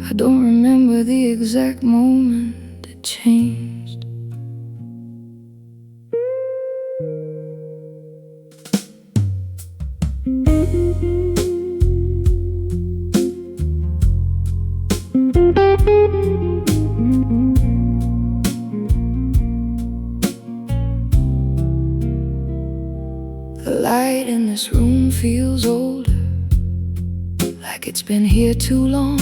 I don't remember the exact moment it changed. The light in this room feels older, like it's been here too long.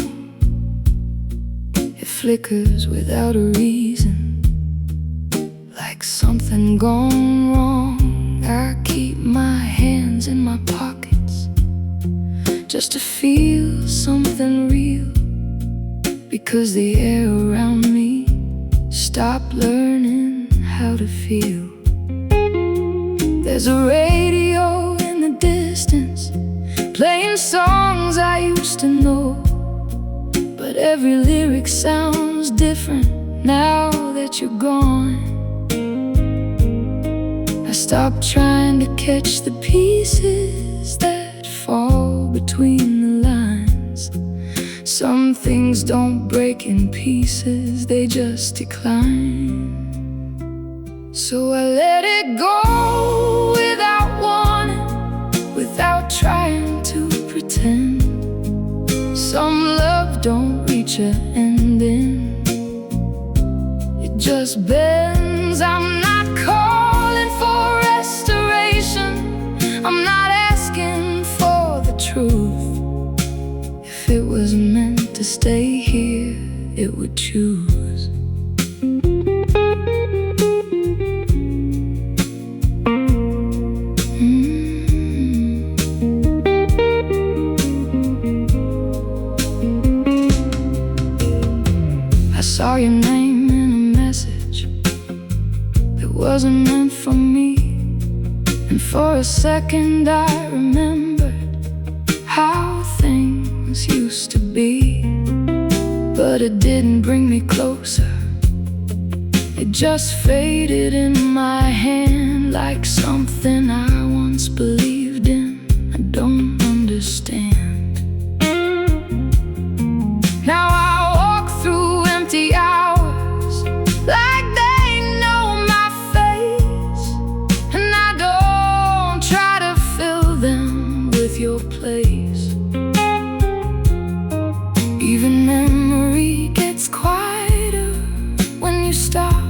It flickers without a reason, like something gone wrong. I keep my hands in my pockets just to feel something real, because the air around me stopped learning how to feel. There's a radio in the distance playing songs I used to know, but every lyric sounds different now that you're gone. I stopped trying to catch the pieces that fall between the lines. Some things don't break in pieces, they just decline. So I let it go without warning, without trying to pretend. Some love don't reach an ending, it just bends. I'm not calling for restoration, I'm not asking for the truth. stay here, it would choose. I saw your name in a message that wasn't meant for me, and for a second I remembered how things used to be. But it didn't bring me closer, it just faded in my hand like something I once believed in. I don't understand. Now I walk through empty hours like they know my face, and I don't try to fill them with your place. Even memory gets quieter when you stop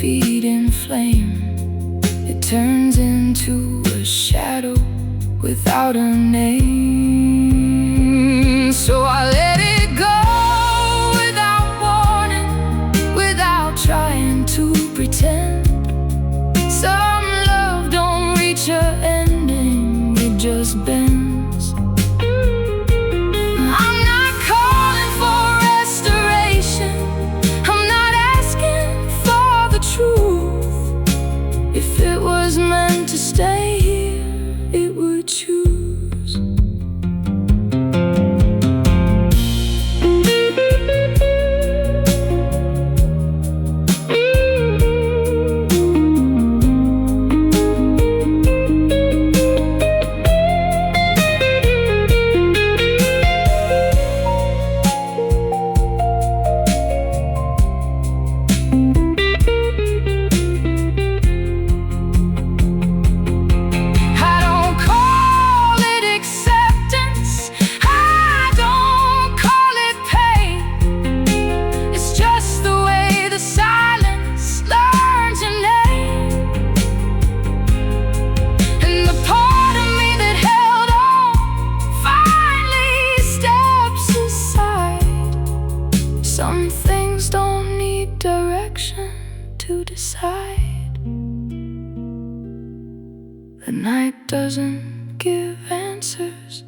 feeding flame. It turns into a shadow without a name. So I let it go without warning, without trying to pretend. Some love don't reach a ending, it just bends. I'm not calling for restoration, I'm not asking for the truth. If it was meant to stay here, it would choose. Some things don't need direction to decide. The night doesn't give answers,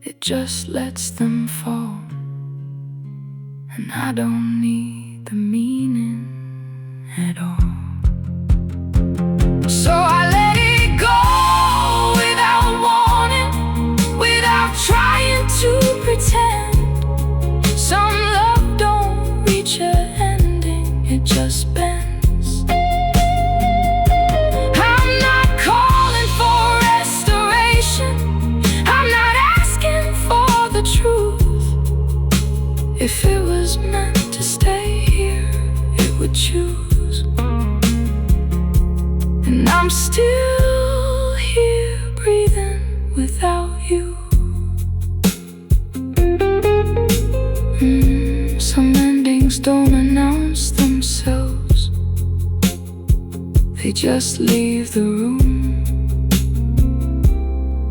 it just lets them fall. And I don't need the meaning at all. So I let it go without warning, without trying to pretend. Some love don't reach an ending, it just bends. I'm not calling for restoration, I'm not asking for the truth. If it was meant to stay here, it would choose. And I'm still here breathing without you. Some endings don't announce themselves, they just leave the room,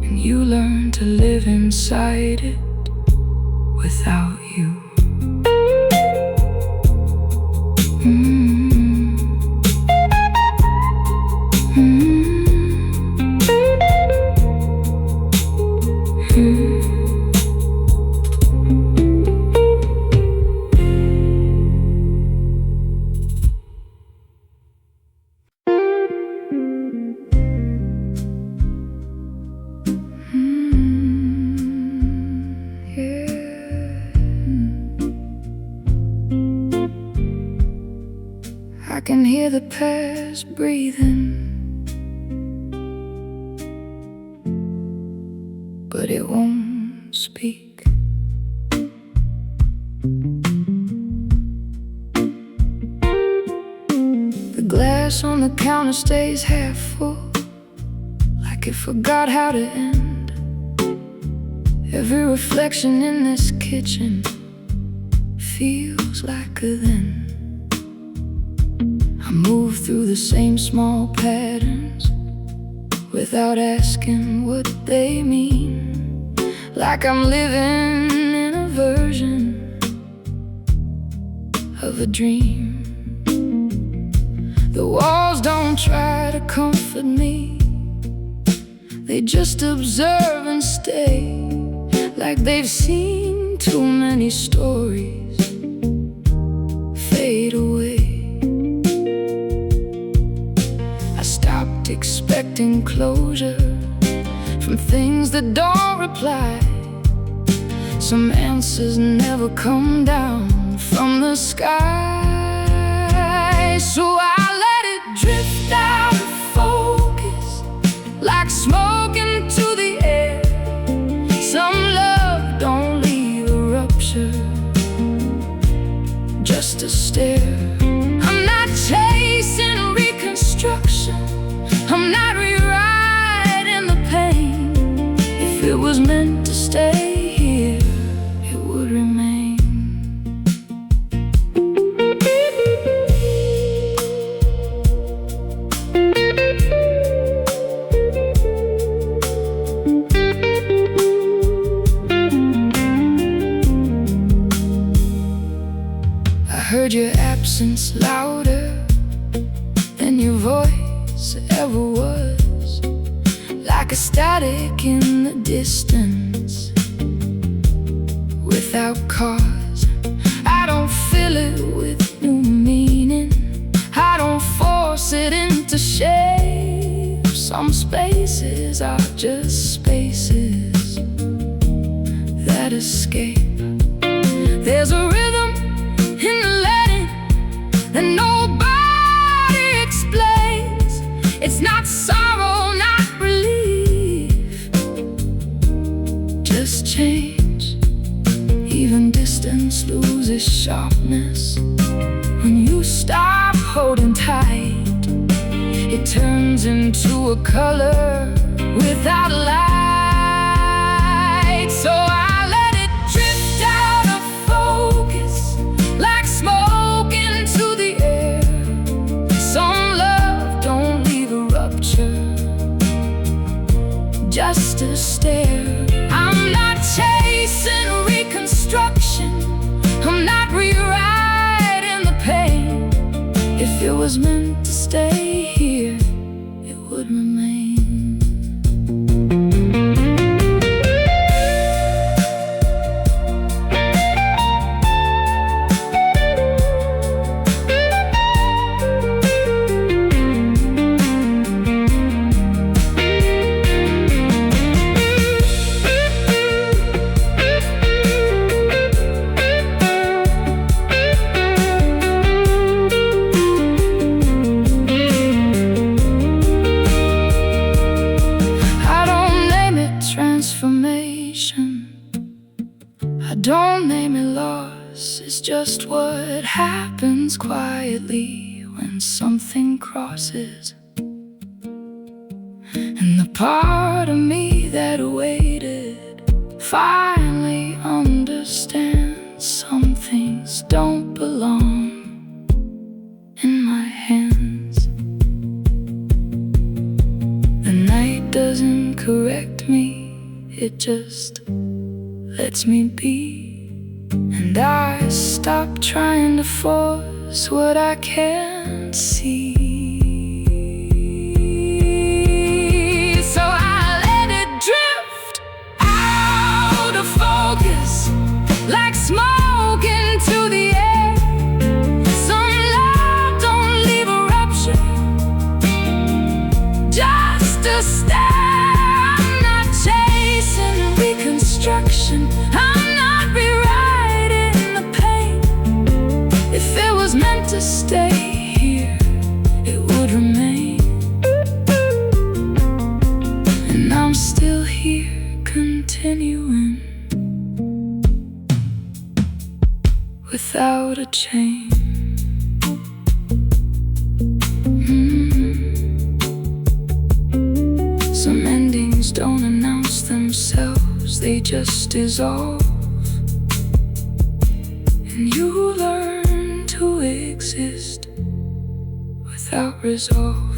and you learn to live inside it without you. I can hear the past breathing, but it won't speak. The glass on the counter stays half full, like it forgot how to end. Every reflection in this kitchen feels like a then. I move through the same small patterns without asking what they mean, like I'm living in a version of a dream. The walls don't try to comfort me, they just observe and stay, like they've seen too many stories fade away. I stopped expecting closure from things that don't reply. Some answers never come down from the sky. So I let it drift out of focus, like smoke into the air. Some love don't leave a rupture, just a stare. I'm not chasing reconstruction, I'm not rewriting the pain. If it was meant to stay here, it would remain. I heard your absence louder than your voice ever was, like a static in the distance, without cause. I don't fill it with new meaning, I don't force it into shape. Some spaces are just spaces that escape. There's a rhythm in the letting that nobody explains. It's not sorrow, not relief, just change. Even distance loses sharpness when you stop holding tight. It turns into a color without light. So I let it drift out of focus, like smoke into the air. Some love don't leave a rupture, just a stare. I'm not chasing reconstruction, I'm not rewriting the pain. If it was meant to stay here, it would remain. I don't name it loss, it's just what happens quietly when something crosses. And the part of me that waited finally understands some things don't belong in my hands. The night doesn't correct me, it just lets me be. And I stop trying to force what I can't see. So I let it drift out of focus, like smoke into the air. Some love don't leave a rupture, just a stare. I'm not chasing reconstruction, I'm not rewriting the pain. If it was meant to stay here, it would remain. And I'm still here, continuing without a change. Some endings don't announce themselves, they just dissolve. And you learn to exist without resolve.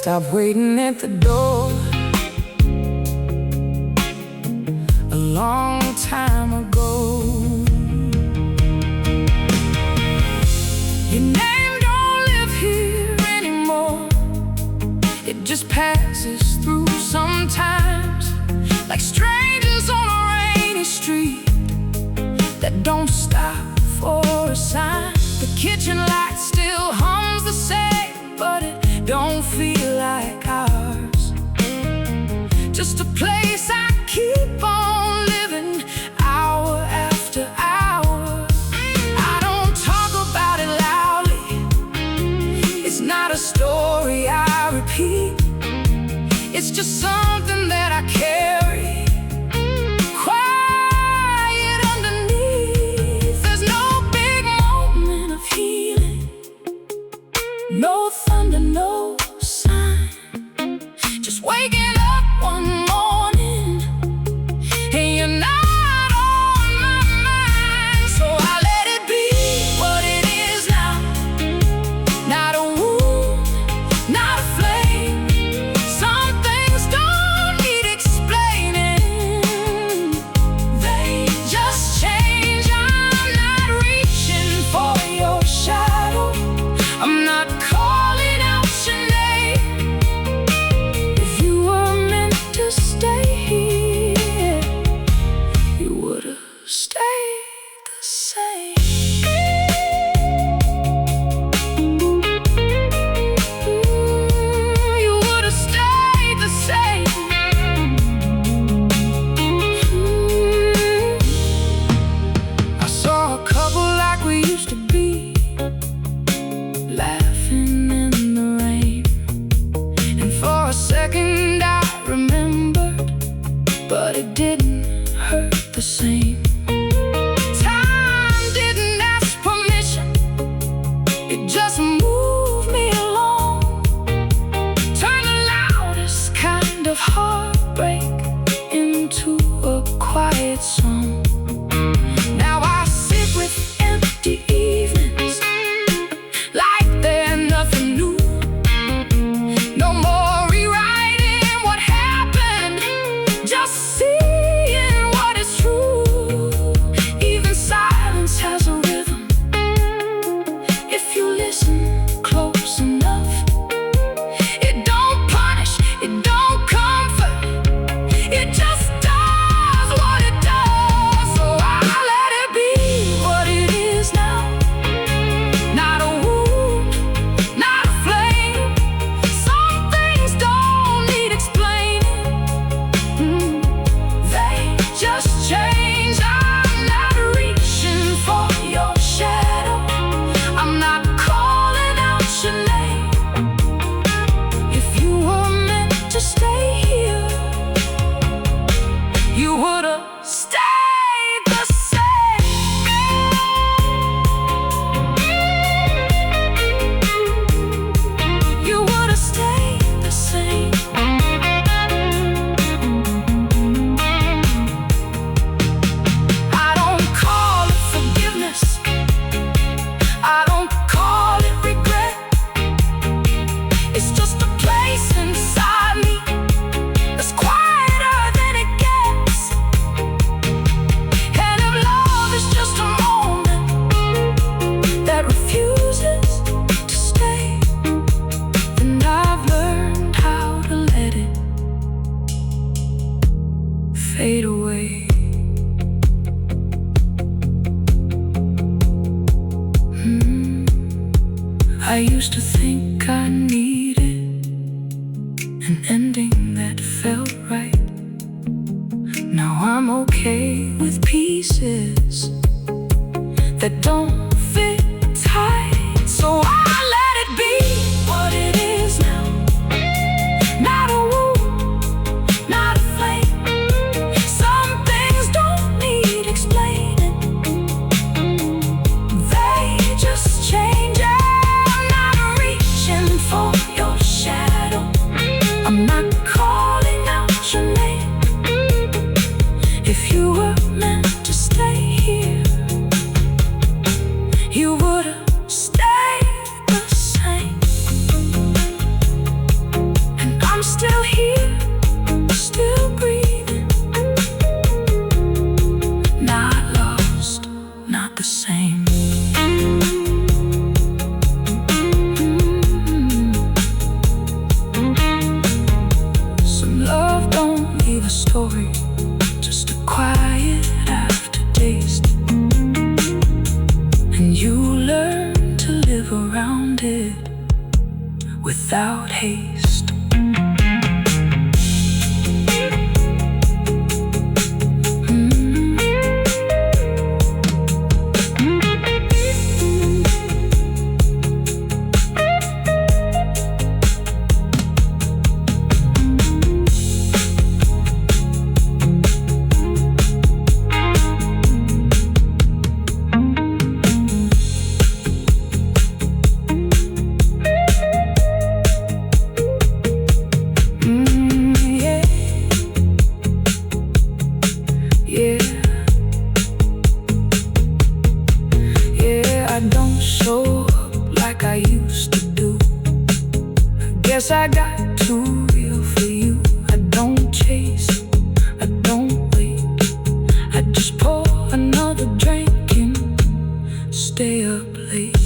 Stop waiting at the door. A long time ago. Your name don't live here anymore. It just passes through sometimes, like strangers on a rainy street that don't stop for a sign. The kitchen light still hums the same, but it don't feel like ours. Just a place I keep on living hour after hour. I don't talk about it loudly. It's not a story I repeat. It's just something that I carry quiet underneath. There's no big moment of healing, no thunder, no sign. Just waking up one morning and you're not on my mind. So I let it be what it is now. Not a wound, not a flame. Some things don't need explaining. They just change. I'm not reaching for your shadow. I'm not calling out your name. If you were meant to stay here, you would've stayed the same. You would've stayed the same. I saw a couple like we used to be, laughing in the rain. And for a second I remembered, but it didn't hurt the same. Time didn't ask permission, it just moved me along. Turned the loudest kind of heartbreak into a quiet song. Now I sit with empty evenings, like they're nothing new. No more rewriting what happened, just seeing what is true. Even silence has a rhythm, if you listen close enough. It don't punish, it don't comfort, it just does what it does. So I let it be what it is now. Not a wound, not a flame. Some things don't need explaining. They just change. I'm not reaching for your shadow. I'm not calling out your name. If you were meant to stay here, you would've stayed the same. You would've stayed the same. I don't call it forgiveness, I don't call it regret. It's just a place inside me that's quieter than it gets. And if love is just a moment that refuses to stay, then I've learned how to let it fade away. I used to think I needed an ending that felt right. Now I'm okay with pieces that don't fit tight. So I let it be what it is now. Not a wound, not a flame. Some things don't need explaining. They just change. I'm not reaching for your shadow. I'm not calling out your name. If you were meant to stay here, just a quiet aftertaste, and you learn to live around it without haste. Guess I got too real for you. I don't chase, I don't wait. I just pour another drink and stay up late.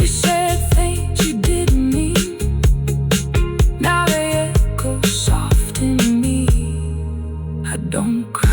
You said things you didn't mean, now they echo soft in me. I don't cry.